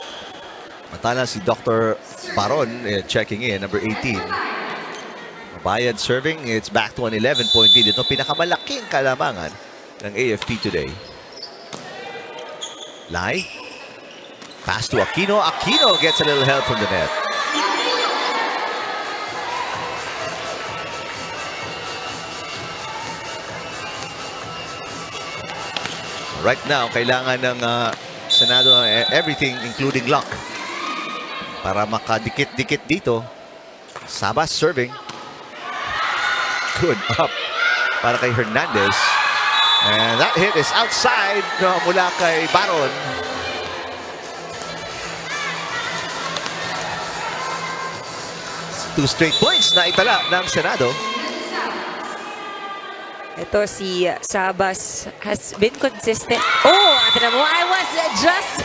Matala si Dr. Baron checking in, number 18. Mabayad serving, it's back to an 11-point lead. Ito pinakamalaking kalamangan ng AFP today. Lai. Pass to Aquino. Aquino gets a little help from the net. Right now, kailangan ng Senado everything including luck para makadikit-dikit dito. Sabas serving. Good up para kay Hernandez. And that hit is outside mula kay Baron. Two straight points na itala ng Senado. Ito si Sabas has been consistent. Oh, ito na mo. I was just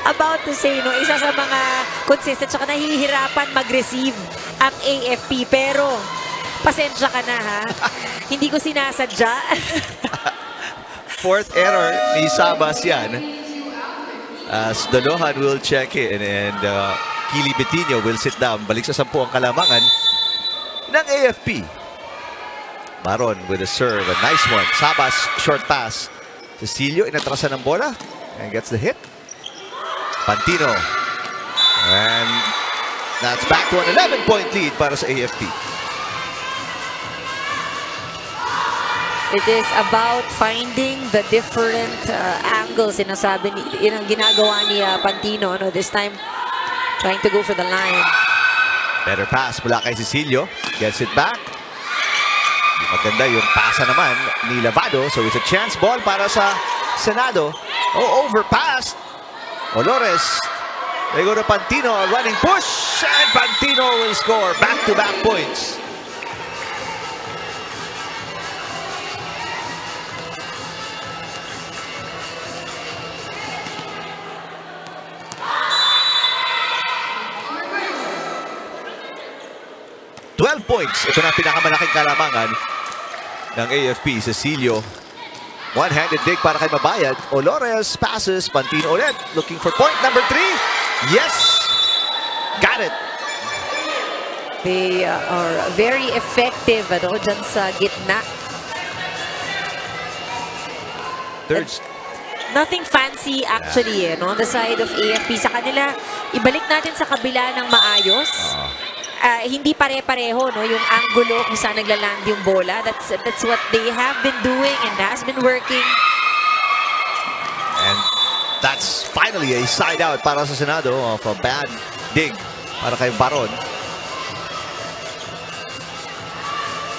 about to say, no, isa sa mga consistent saka nahihirapan mag-receive ang AFP. Pero, pasensya ka na, ha? Hindi ko sinasadya. Fourth error ni Sabas yan. As Dalohan will check in and Kili Betinho will sit down. Balik sa 10 ang kalamangan ng AFP. Baron with a serve. A nice one. Sabas, short pass. Cecilio inatrasan ng bola and gets the hit. Pantino. And that's back to an 11-point lead para sa AFP. It is about finding the different angles. Sinasabi yun ang ginagawa ni Pantino. No? This time, trying to go for the line. Better pass mula kay Cecilio. Gets it back. Maganda yung pasa naman ni Lavado. So it's a chance ball para sa Senado. Oh, overpassed. Olores. They go to Pantino. A running push. And Pantino will score. Back-to-back points. Points. Ito na pinakamalaking kalamangan ng AFP. Cecilio. One-handed dig para kay Mabayad. Olores passes. Pantino ulit. Looking for point number 3. Yes! Got it! They are very effective dyan sa gitna. Third. Nothing fancy actually no? On the side of AFP. Sa kanila, ibalik natin sa kabila ng maayos. Hindi pare-pareho, no, yung angulo kung saan naglaland yung bola. That's what they have been doing and has been working. And that's finally a side out para sa Senado of a bad dig para kay Baron.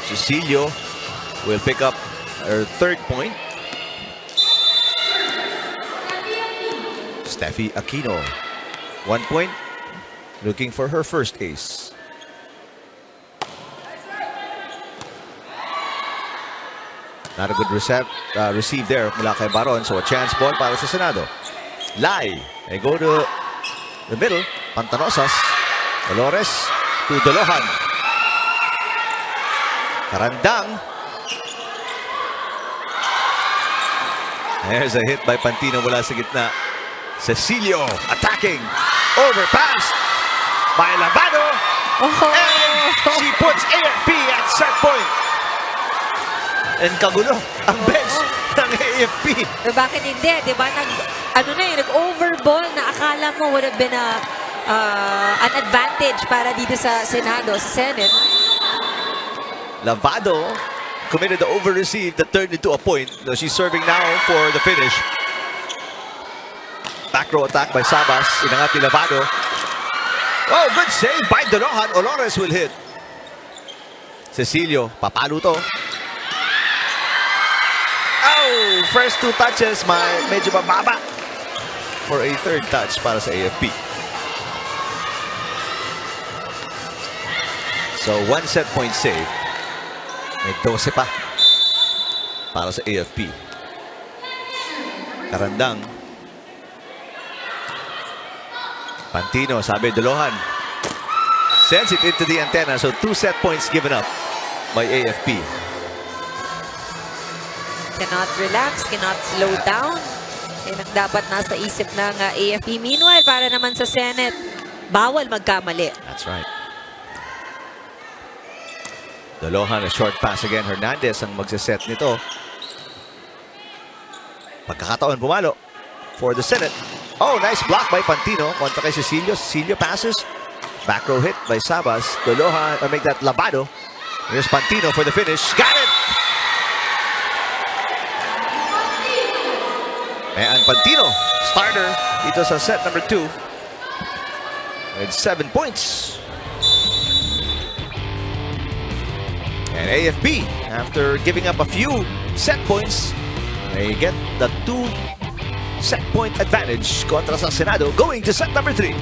Cecilio will pick up her third point. Steffi Aquino, 1 point, looking for her first ace. Not a good receive there mula kay Baron, so a chance ball para sa Senado. Lai, they go to the middle. Pantanosas, Dolores to Dolohan. Karandang. There's a hit by Pantino mula sa gitna. Cecilio attacking. Overpass by Lavado. And she puts AFP at set point. And kagulo ang bench ng AFP. Bakit hindi? Diba? Nag-overball na akala mo would have been an advantage para dito sa Senado, sa Senate. Lavado committed the over-receive that turned into a point. So she's serving now for the finish. Back row attack by Sabas. Inangat ni Lavado. Oh, good save by Dolohan. Olores will hit. Cecilio, papalo to. Oh, first 2 touches, medyo bababa for a third touch para sa AFP. So, 1 set point save. May 12 pa para sa AFP. Karandang. Pantino, sabi Dolohan. Sends it into the antenna. So 2 set points given up by AFP. Cannot relax, cannot slow down. Yan ang dapat nasa isip ng AFP. Meanwhile, para naman sa Senate, bawal magkamali. That's right. Dolohan, a short pass again. Hernandez ang magsiset nito. Pagkakataon pumalo for the Senate. Oh, nice block by Pantino kontra kay Cecilio. Cecilio passes. Back row hit by Sabas. Dolohan, or make that Lavado. Here's Pantino for the finish. Got it! And Pantino, starter dito sa set number 2 with 7 points. And AFP, after giving up a few set points, they get the 2 set point advantage kontra sa Senado going to set number 3.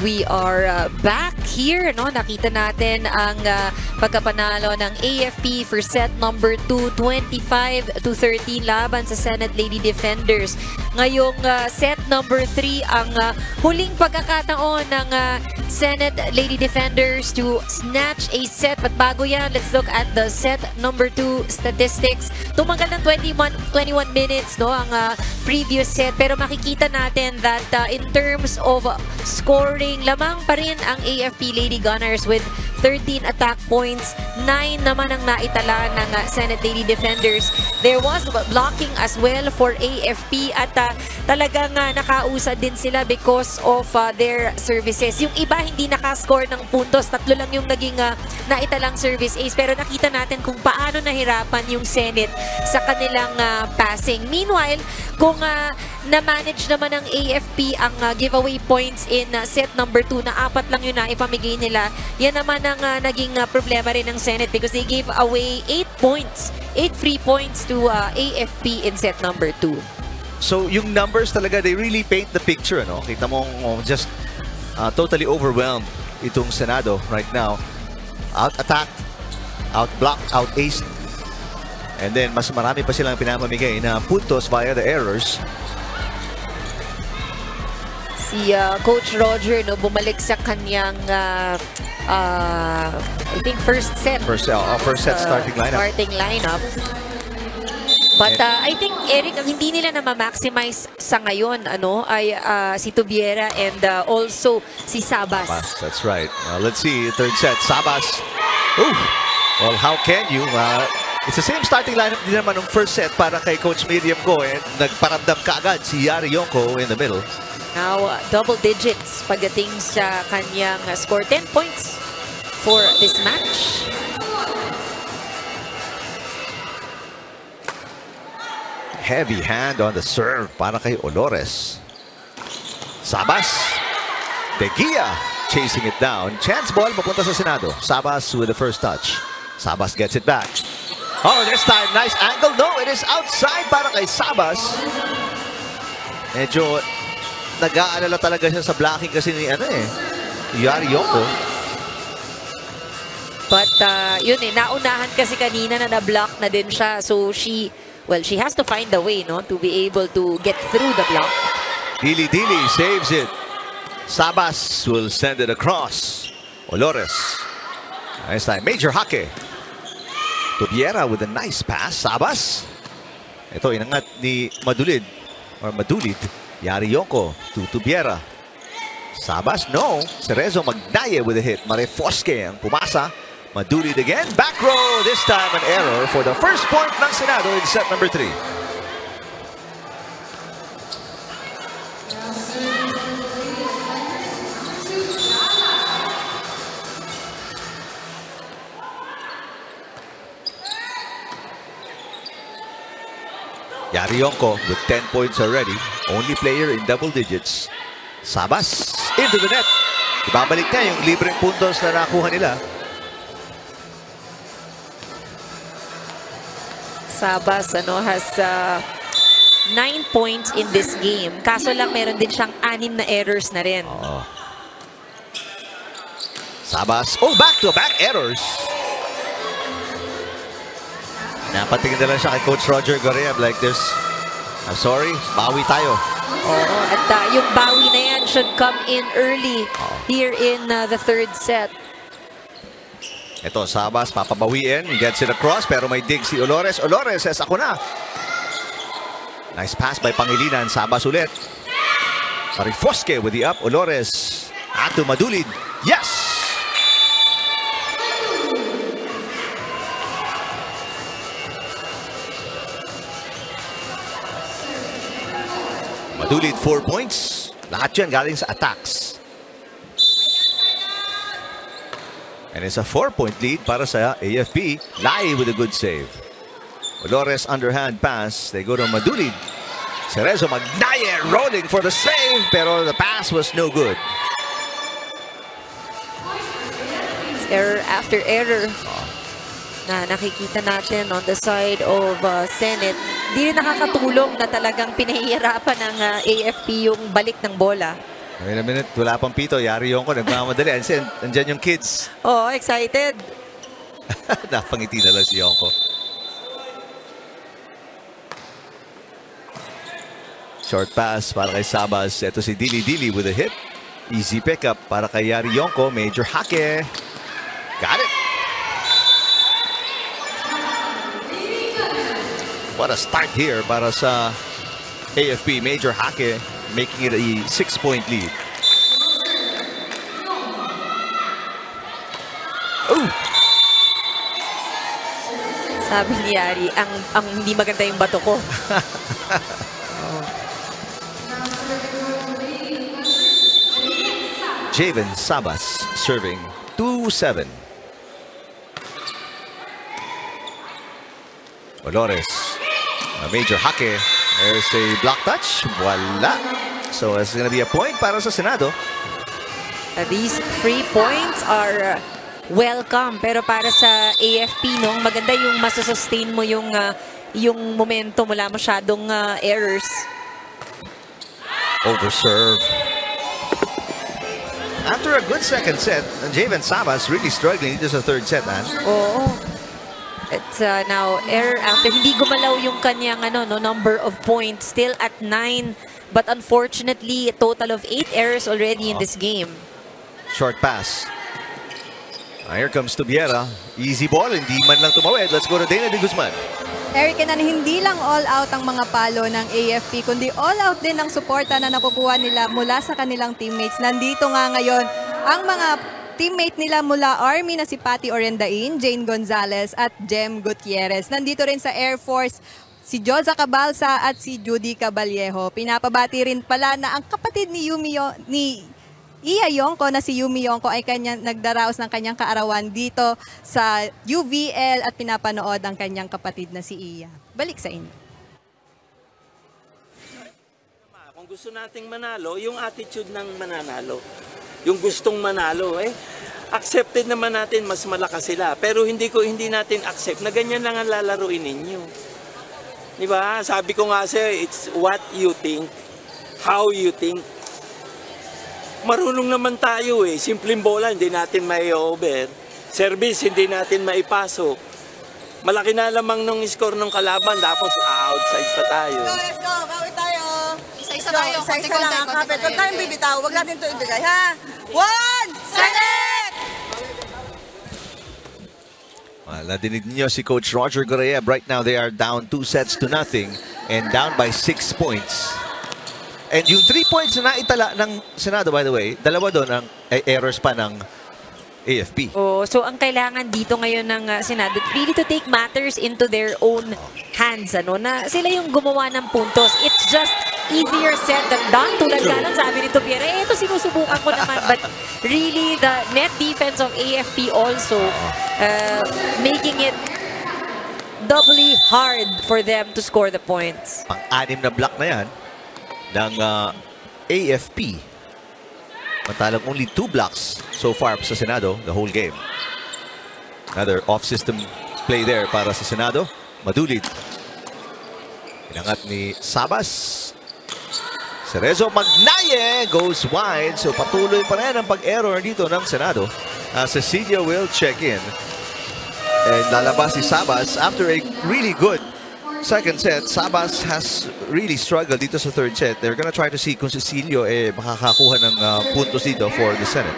We are back here. No? Nakita natin ang pagkapanalo ng AFP for set number 2, 25-13 laban sa Senate Lady Defenders. Ngayong set number 3, ang huling pagkakataon ng Senate Lady Defenders to snatch a set. But bago yan, let's look at the set number 2 statistics. Tumagal ng 21 minutes, no, ang previous set. Pero makikita natin that in terms of scoring, lamang pa rin ang AFP Lady Gunners with 13 attack points. 9 naman ang naitala ng Senate Lady Defenders. There was blocking as well for AFP at talagang nakausad din sila because of their services. Yung iba hindi nakascore ng puntos. 3 lang yung naging naitalang service ace. Pero nakita natin kung paano nahirapan yung Senate sa kanilang passing. Meanwhile, kung na-manage naman ng AFP ang giveaway points in set number 2 na 4 lang yun na ipamigay nila, yan naman ang naging problema rin ng Senate because they gave away 8 free points to AFP in set number 2. So yung numbers talaga, they really paint the picture, no? Kita mo just totally overwhelmed itong Senado right now. Out-attacked, out-blocked, out-aced. And then mas marami pa silang pinamamigay na puntos via the errors. Si Coach Roger, no, bumalik sa kanyang I think first set starting lineup. But I think, Eric, ang hindi nila na ma-maximize sa ngayon ay si Tubiera and also si Sabas. That's right. Let's see, third set. Sabas. Ooh. Well, how can you? It's the same starting lineup din naman ng first set para kay Coach Miriam Go. Nagparamdam kaagad si Yari Yonko in the middle. Now, double digits pagdating sa kanyang score. 10 points for this match. Heavy hand on the serve para kay Olores. Sabas. Teguia chasing it down. Chance ball papunta sa Senado. Sabas with the first touch. Sabas gets it back. Oh, this time, nice angle. No, it is outside para kay Sabas. Medyo nag-aalala talaga siya sa blocking kasi ni Yari Yonko. But yun naunahan kasi kanina na na-block na din siya. So she has to find a way to be able to get through the block. Dili saves it. Sabas will send it across. Olores. Nice time. Major Hake. Tubiera with a nice pass. Sabas. Ito, inangat ni Madulid. Yari Yonko to Tubiera. Sabas, no. Cerezo Magdaye with a hit. Marefosque ang pumasa. Madulid again. Back row. This time an error for the first point ng Senado in set number 3. Yari Yonko with 10 points already. Only player in double digits. Sabas into the net. Ibabalik na yung libreng puntos na nakuha nila. Sabas has 9 points in this game. Kaso lang meron din siyang 6 na errors na rin. Sabas. Oh, back-to-back errors. Napatingin na lang siya kay Coach Roger Gorreab like this. I'm sorry, bawi tayo. At yung bawi na yan should come in early here in the third set. Ito, Sabas, papabawiin. Gets it across, pero may dig si Olores. Olores says, ako na. Nice pass by Pangilinan. Sabas ulit. Marifosque with the up. Olores. Ato Madulid. Yes! Madulid 4 points. Lahat yan galing sa attacks. And it's a 4-point lead para sa AFP. Lai with a good save. Olores underhand pass. They go to Madulid. Cerezo Magdaye rolling for the save, pero the pass was no good. It's error after error na nakikita natin on the side of Senate. Di rin nakakatulong na talagang pinahihirapan ng AFP yung balik ng bola. Wait a minute, wala pang pito. Yari Yonko, nagmamadali. Andyan yung kids. Oh, excited. Napangiti na lang si Yonko. Short pass para kay Sabas. Ito si Dili with a hit. Easy pickup para kay Yari Yonko. Major Hake. Got it. What a start here para sa AFP. Major Hake making it a 6-point lead. Ooh. Sabi ni Yari, ang hindi maganda yung bato ko. Javen Sabas serving 2-7. Olores. A major Hake. There's a block touch. Wala. So it's going to be a point para sa Senado. These 3 points are welcome. Pero para sa AFP, maganda yung masasustain mo yung momentum. Wala masyadong errors. Overserve. After a good second set, Javen Sabas really struggling into the third set, man. Oo. It's now error after hindi gumalaw yung kanyang number of points, still at 9, but unfortunately a total of 8 errors already in this game. Short pass. Here comes Tubiera. Easy ball, hindi man lang tumawid. Let's go to Dana de Guzman. Eric, and hindi lang all out ang mga palo ng AFP, kundi all out din ang suporta na nakukuha nila mula sa kanilang teammates. Nandito nga ngayon ang mga teammate nila mula Army na si Patty Orendain, Jane Gonzalez at Jem Gutierrez. Nandito rin sa Air Force si Joza Cabalsa at si Judy Caballejo. Pinapabati rin pala na ang kapatid ni Iya Yongko na si Yumi Yongko ay nagdaraos ng kanyang kaarawan dito sa UVL at pinapanood ang kanyang kapatid na si Iya. Balik sa inyo. Kung gusto nating manalo, yung attitude ng mananalo. Yung gustong manalo, accepted naman natin mas malakas sila. Pero hindi natin accept na ganyan lang ang lalaruin ninyo. Di ba? Sabi ko nga sa'yo, it's what you think, how you think. Marunong naman tayo Simpleng bola, hindi natin mai-over. Service, hindi natin maipasok. Malaki na lamang nung score ng kalaban, tapos outside pa tayo. Let's go, bawi tayo. Isa-isa tayo. Isa-isa lang ang kapit. Huwag tayong bibitaw. Huwag natin ito ibigay, ha? 1, select! Well, nadinig niyo si Coach Roger Gorreeb. Right now, they are down 2-0 and down by 6 points. And yung 3 points na naitala ng Senado, by the way, dalawa doon ang errors pa ng AFP. So ang kailangan dito ngayon ng Senado, really to take matters into their own hands. Na sila yung gumawa ng puntos. It's just easier said than done. Tulad nga lang sabi ni Tubiera, ito sinusubukan ko naman. But really, the net defense of AFP also making it doubly hard for them to score the points. Pang-anim na block na yan ng AFP. Matalang only 2 blocks so far sa Senado the whole game. Another off-system play there para sa Senado. Madulid. Inangat ni Sabas. Cerezo Magnaye goes wide. So patuloy pa rin ang pag-error dito ng Senado. Cecilio will check in. And lalabas si Sabas after a really good second set. Sabas has really struggled dito sa third set. They're gonna try to see kung Cecilio makakakuha ng puntos dito for the Senate.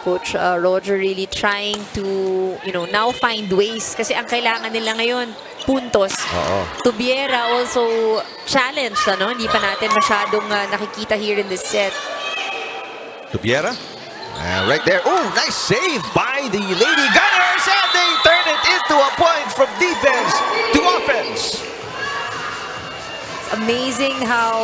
Coach Roger really trying to, now find ways. Kasi ang kailangan nila ngayon, puntos. Tubiera also challenged, Hindi pa natin masyadong nakikita here in this set. Tubiera. Right there. Oh, nice save by the Lady Gunners. And they turn it into a point from defense to offense. It's amazing how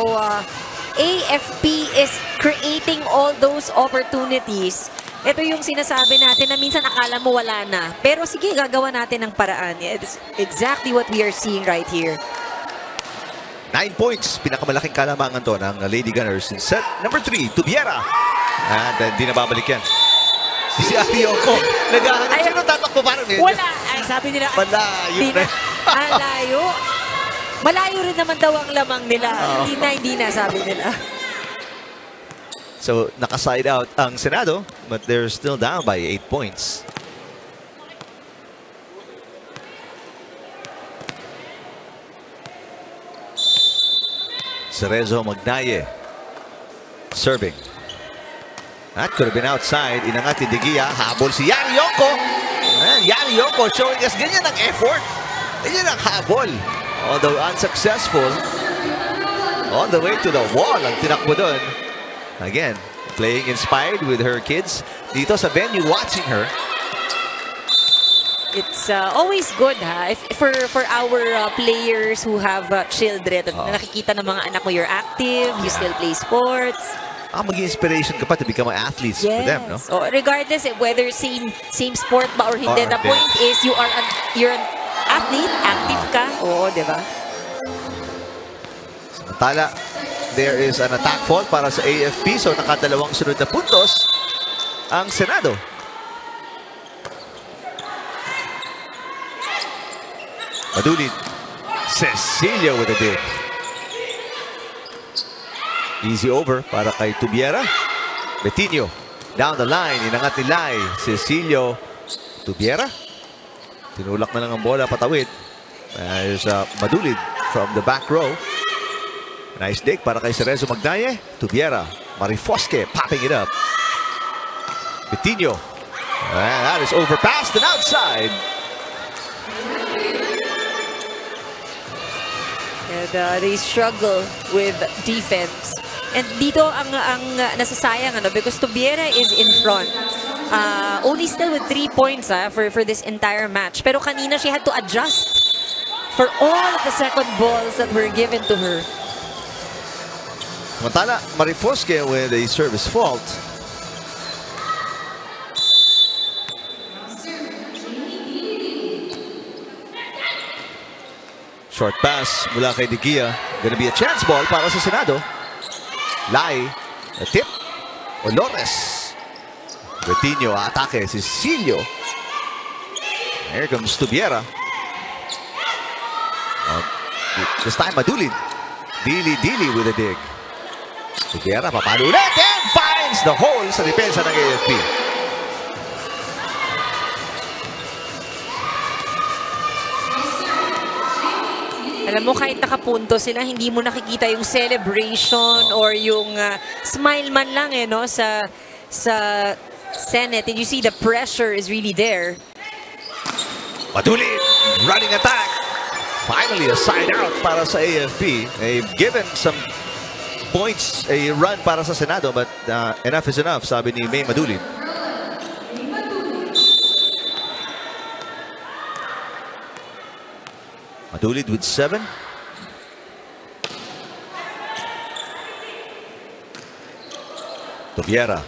AFP is creating all those opportunities. Ito yung sinasabi natin na minsan akala mo wala na. Pero sige, gagawa natin ng paraan. It's exactly what we are seeing right here. 9 points. Pinakamalaking kalamangan to ng Lady Gunners in set number 3. Tubiera. And hindi na babalik yan. Si Ayoko. Naghahanap. Sino tatakbo parang ngayon? Wala. Ay, sabi nila. Malayo na. Malayo. Malayo rin naman daw ang lamang nila. Hindi na, sabi nila. So, naka-side out ang Senado, but they're still down by 8 points. Cerezo Magnaye serving. That could have been outside. Inangat ni Digia. Habol si Yari Yonko. Yari Yonko showing us ganyan ang effort. Ganyan ang habol. Although unsuccessful. On the way to the wall ang tinakbo doon. Again, playing inspired with her kids. Dito sa venue watching her. It's always good for our players who have children. Nakikita ng mga anak mo you're active, you still play sports. Maging inspiration ka pa to become athletes for them, no? So regardless whether same sport ba or hindi, the point is you're an athlete, active ka. Oo, di ba? Samantala, there is an attack fault para sa AFP. So nakadalawang sunod na puntos ang Senado. Madulid. Cecilio with a dig. Easy over para kay Tubiera. Betinho down the line. Inangat ni Lai. Cecilio. Tubiera. Tinulak na lang ang bola patawid. There's Madulid from the back row. Nice dig para kay Cerezo Magnaye. Tubiera. Marifosque popping it up. Betinho. And that is overpassed and outside. And they struggle with defense. And dito ang nasasayang because Tubiera is in front. Only still with 3 points for this entire match. Pero kanina she had to adjust for all of the second balls that were given to her. Samantala, Marifosque with a service fault. Short pass mula kay De Gia. Gonna be a chance ball para sa Senado. Lai, a tip. Olores. Betinho, atake. Cecilio. Here comes Tubiera. This time, Madulin. Dili with a dig. Tubiera, papalo ulit and finds the hole sa depensa ng AFP. Alam mo, kahit nakapunto sila, hindi mo nakikita yung celebration or yung smile man lang no, sa Senate. And you see the pressure is really there. Madulin, running attack. Finally, a side out para sa AFP. They've given some points, a run para sa Senado, but enough is enough, sabi ni May Madulin. Madulin with 7. Tubiera.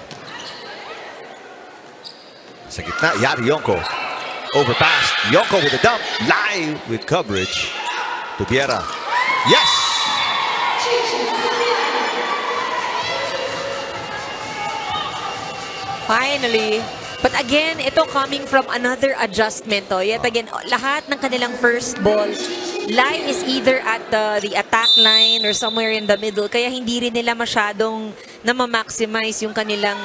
Sa gitna, Yari Yonko. Overpass. Yonko with a dump. Lai with coverage. Tubiera. Yes! Finally. But again, ito coming from another adjustment. Yet again, lahat ng kanilang first ball, Lai is either at the attack line or somewhere in the middle. Kaya hindi rin nila masyadong na-maximize yung kanilang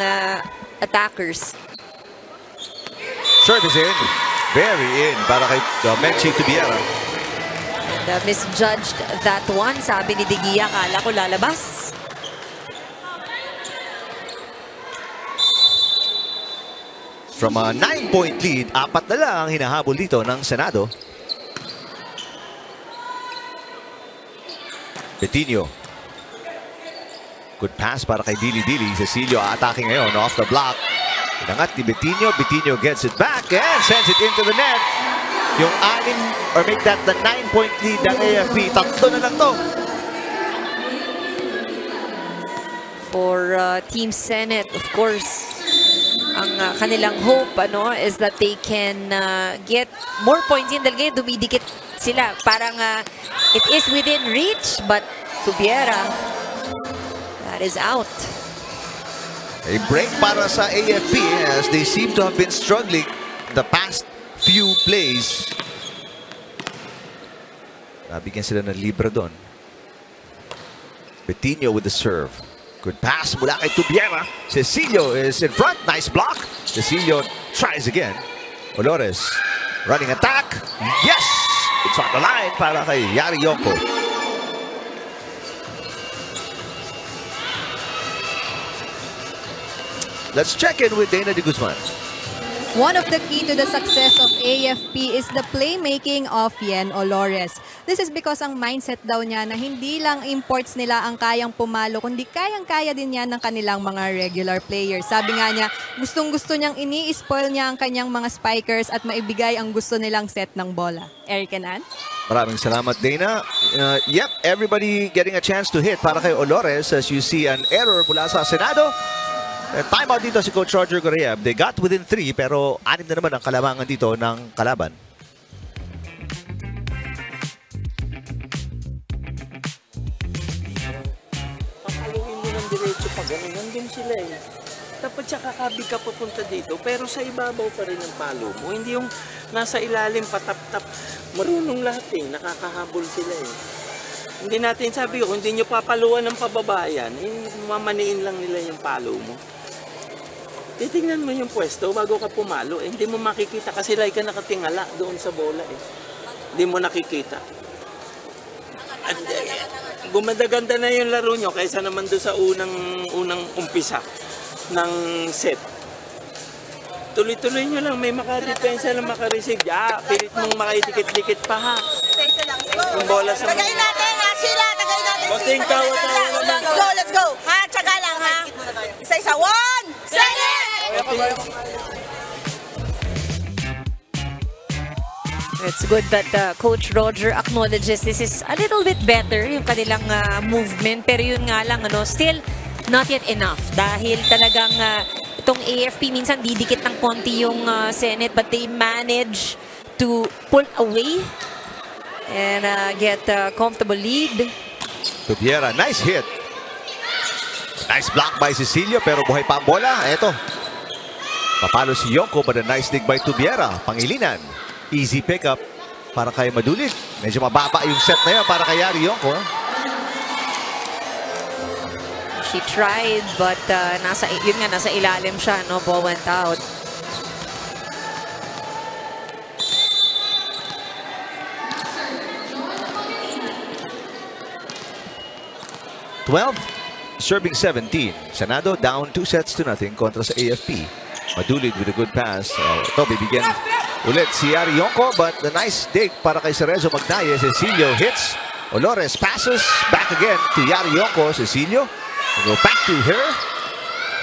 attackers. Service in. Very in para kay Menchie Tubiera. And misjudged that one. Sabi ni De Gia, akala ko lalabas. From a 9-point lead, 4 na lang ang hinahabol dito ng Senado. Betinho. Good pass para kay Dili. Cecilio attacking ngayon off the block. Inangat ni Betinho. Betinho gets it back and sends it into the net. Yung 6 or make that the 9-point lead ng AFP. 3 na lang to. For Team Senate, of course, ang kanilang hope is that they can get more points in dahil ngayon dumidikit sila. Parang it is within reach, but Tubiera, that is out. A break para sa AFP as they seem to have been struggling the past few plays. Nabigyan sila ng libre doon. Betinho with the serve. Good pass mula kay Tubiera. Cecilio is in front. Nice block. Cecilio tries again. Olores running attack. Yes! It's on the line para kay Yari Yonko. Let's check in with Dana de Guzman. One of the key to the success of AFP is the playmaking of Yen Olores. This is because ang mindset daw niya na hindi lang imports nila ang kayang pumalo, kundi kayang-kaya din yan ng kanilang mga regular players. Sabi nga niya, gustong-gusto niyang ini-spoil niya ang kanyang mga spikers at maibigay ang gusto nilang set ng bola. Eric and Ann? Maraming salamat, Dana. Yep, everybody getting a chance to hit para kay Olores as you see an error mula sa Senado. Time out dito si Coach Roger Correa. They got within 3 pero 6 na naman ang kalamangan dito ng kalaban. Papaluin mo ng diretso pa ganun. Nandun sila eh. Dapat siya kakabig ka papunta dito pero sa ibabaw pa rin ang palo mo. Hindi yung nasa ilalim patap-tap. Marunong lahat eh. Nakakahabol sila eh. Hindi natin sabi ko, hindi nyo papaluan ng pababayan, mamaniin lang nila yung palo mo. Titingnan mo yung pwesto bago ka pumalo. Hindi mo makikita kasi like ka nakatingala doon sa bola eh. Hindi mo nakikita. At gumanda-ganda na yung laro nyo kaysa naman doon sa unang umpisa ng set. Tuloy-tuloy nyo lang, may makadepensa lang makareceive. Pilit mong makaidikit-dikit pa ha. Yung bola sa Tagayin natin, ha? Sheila, tagayin natin. Konting tawa-tawa naman. Let's go, let's go. Ha, tsaga lang, ha? Isa-isa. 1, second! It's good that Coach Roger acknowledges this is a little bit better yung kanilang movement. Pero yun nga lang, still not yet enough. Dahil talagang itong AFP minsan didikit ng konti yung Senate, but they manage to pull away and get a comfortable lead. Tubiera, nice hit. Nice block by Cecilio, pero buhay pa ang bola. Eto. Papalo si Yonko, but a nice dig by Tubiera. Pangilinan. Easy pickup para kay Madulid. Medyo mababa yung set na yan para kay Yari Yonko. She tried, but nasa ilalim siya, no? Ball went out. Serving 17. Senado down 2-0 kontra sa AFP. Madulid with a good pass. Ito, bibigyan ulit si Yari Yonko, but the nice dig para kay Cerezo Magnaye. Cecilio hits. Olores passes back again to Yari Yonko. Cecilio will go back to her.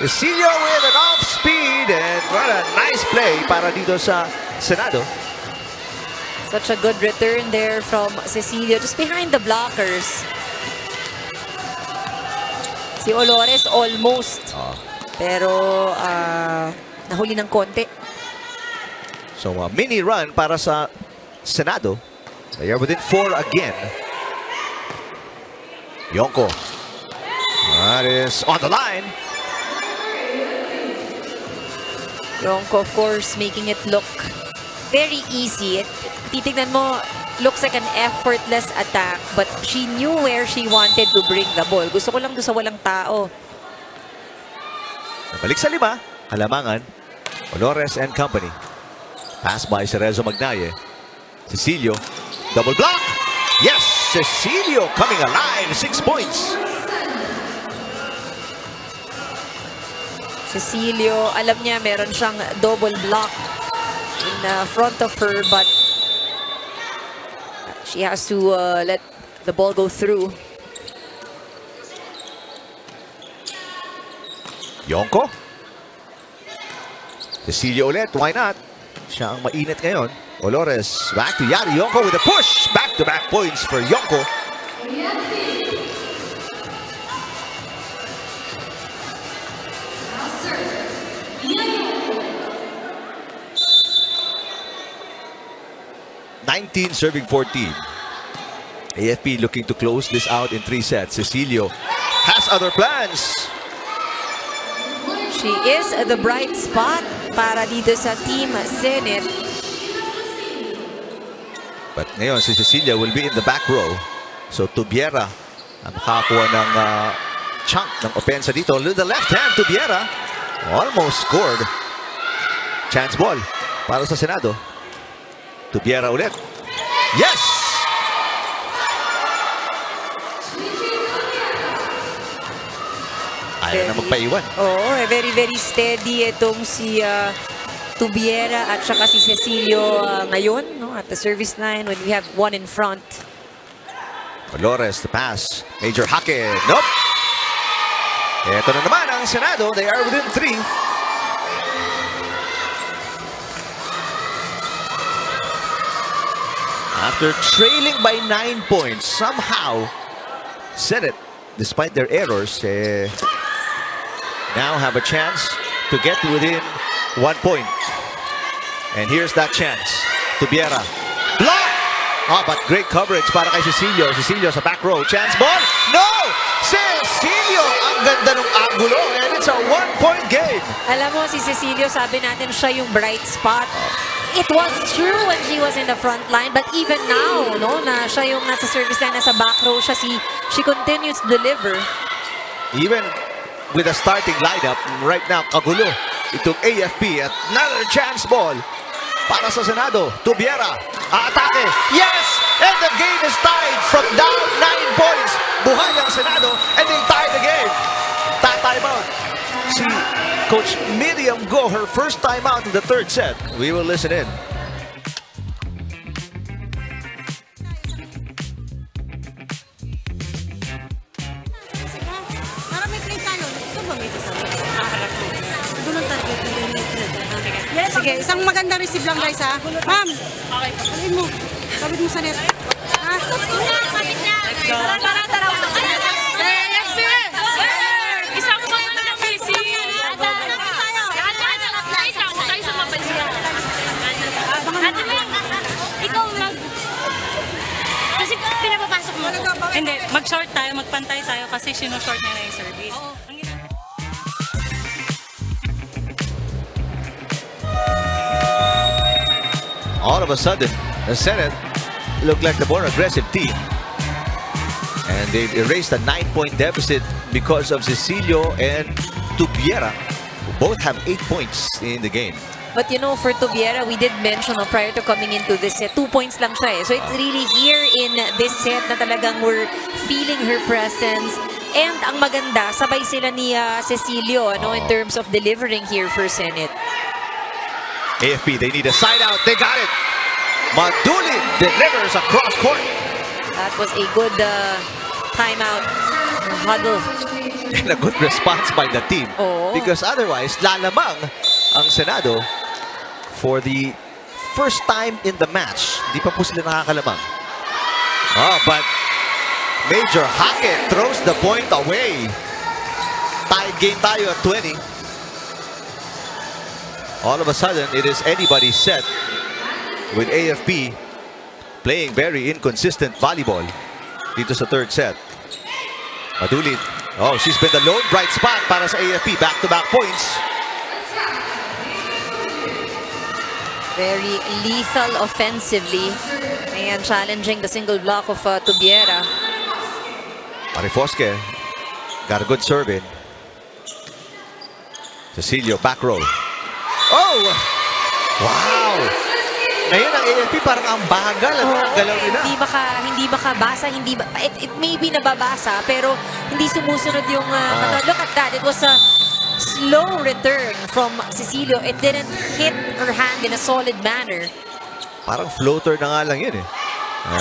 Cecilio with an off speed, and what a nice play para dito sa Senado. Such a good return there from Cecilio, just behind the blockers. Si Olores almost. Pero nahuli ng konti. So a mini run para sa Senado. They are within 4 again. Yonko. That is on the line. Yonko, of course, making it look very easy. Titignan mo, looks like an effortless attack, but she knew where she wanted to bring the ball. Gusto ko lang doon sa walang tao. Balik sa 5. Halamangan. Olores and company. Pass by Cerezo Magnaye. Cecilio. Double block. Yes! Cecilio coming alive. 6 points. Cecilio, alam niya meron siyang double block in front of her, but she has to let the ball go through. Yonko. Cecilio ulit. Why not? Siya ang mainit ngayon. Olores back to Yari Yonko with a push. Back-to-back points for Yonko. Serving 14. AFP looking to close this out in 3 sets. Cecilio has other plans. She is the bright spot para dito sa Team Senate. But ngayon si Cecilia will be in the back row. So Tubiera ang makakuha ng chunk ng opensa dito. With the left hand, Tubiera almost scored. Chance ball para sa Senado. Tubiera ulit. Yes! Ayaw na magpaiwan. Oo, very, very steady itong si Tubiera at saka si Cecilio ngayon, no, at the service line when we have one in front. Olores, the pass. Major Hake. Nope. Ito na naman ang Senado. They are within 3. After trailing by 9 points, somehow Senate, despite their errors, now have a chance to get within 1 point. And here's that chance. Tubiera. Block! Oh, but great coverage para kay Cecilio. Cecilio sa back row. Chance ball. No! Cecilio! Ang ganda ng angulo. And it's a 1-point game. Alam mo, si Cecilio, sabi natin siya yung bright spot. It was true when she was in the front line, but even now, no, na siya yung nasa service line, nasa back row siya, she continues to deliver. Even with a starting lineup, right now, kagulo. It took AFP at another chance ball para sa Senado. Tubiera, aatake. Yes! And the game is tied from down 9 points. Buhay ang Senado and they tie the game. Time out. see Coach Miriam go her first time out in the third set. We will listen in. Maraming play tayo. Ito ba may kasama? Doon ang target. Sige, isang maganda receive lang guys ha. Ma'am, alin mo. Kabit mo sa net. Ha? Tara. Isang mga na busy. Tayo sa mabansiya. Ikaw lang. Kasi pinapapasok mo. Hindi, mag-short tayo, magpantay tayo kasi sino-short nila yung service. All of a sudden, the Senate looked like the more aggressive team. And they've erased a 9-point deficit because of Cecilio and Tubiera, who both have 8 points in the game. But you know, for Tubiera, we did mention prior to coming into this set, 2 points lang siya eh. So it's really here in this set na talagang we're feeling her presence. And ang maganda, sabay sila ni Cecilio in terms of delivering here for Senate. AFP, they need a side out. They got it. Madulin delivers across court. That was a good timeout huddle. And a good response by the team. Oo. Because otherwise, lalamang ang Senado for the first time in the match. Di pa po sila nakakalamang. Oh, but Major Hackett throws the point away. Tied game tayo at 20. All of a sudden, it is anybody's set with AFP playing very inconsistent volleyball dito sa third set. Madulin. Oh, she's been the lone bright spot para sa AFP. Back-to-back points. Very lethal offensively. And challenging the single block of Tubiera. Marifosque got a good serve in. Cecilio, back row. Oh! Wow! Ngayon ang AFP parang ang bagal at galaw nila. Hindi makabasa, it may be nababasa, pero hindi sumusunod yung look at that. It was a slow return from Cecilio. It didn't hit her hand in a solid manner. Parang floater na nga lang yun eh.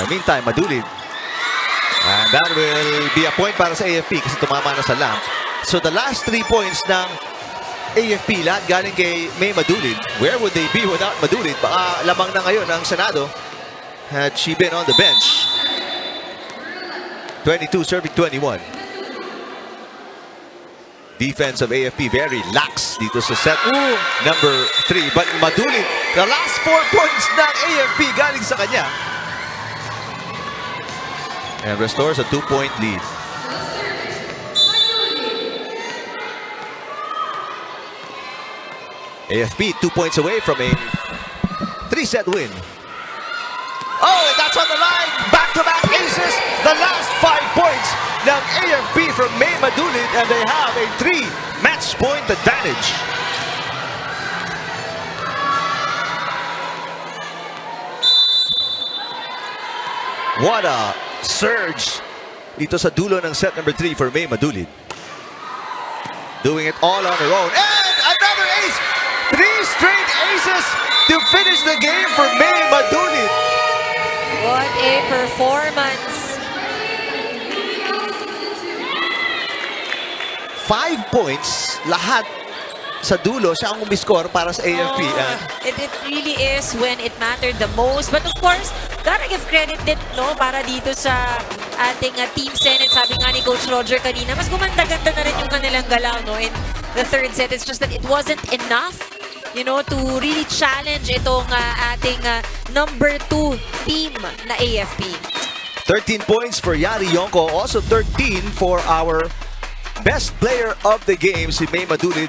Meantime, Madulin. And that will be a point para sa AFP kasi tumama na sa lamp. So the last 3 points ng AFP, lahat galing kay May Madulin. Where would they be without Madulin? Baka lamang na ngayon ang Senado had she been on the bench. 22 serving 21. Defense of AFP very lax dito sa set number 3. But Madulin, the last 4 points ng AFP galing sa kanya. And restores a 2-point lead. AFP 2 points away from a 3-set win. Oh, and that's on the line. Back-to-back aces. The last 5 points ng AFP from May Madulin, and they have a 3-match point advantage. What a surge dito sa dulo ng set number 3 for May Madulin. Doing it all on her own. And another ace! 3 straight aces to finish the game for May Madulin. What a performance. 5 points, lahat sa dulo, siya ang umiscore para sa AFP. It really is when it mattered the most. But of course, gotta give credit din, para dito sa ating Team Senate. Sabi nga ni Coach Roger kanina, mas gumanda-ganda na rin yung kanilang galaw, in the third set. It's just that it wasn't enough, to really challenge itong ating number 2 team na AFP. 13 points for Yari Yonko. Also 13 for our best player of the game, si May Madulin.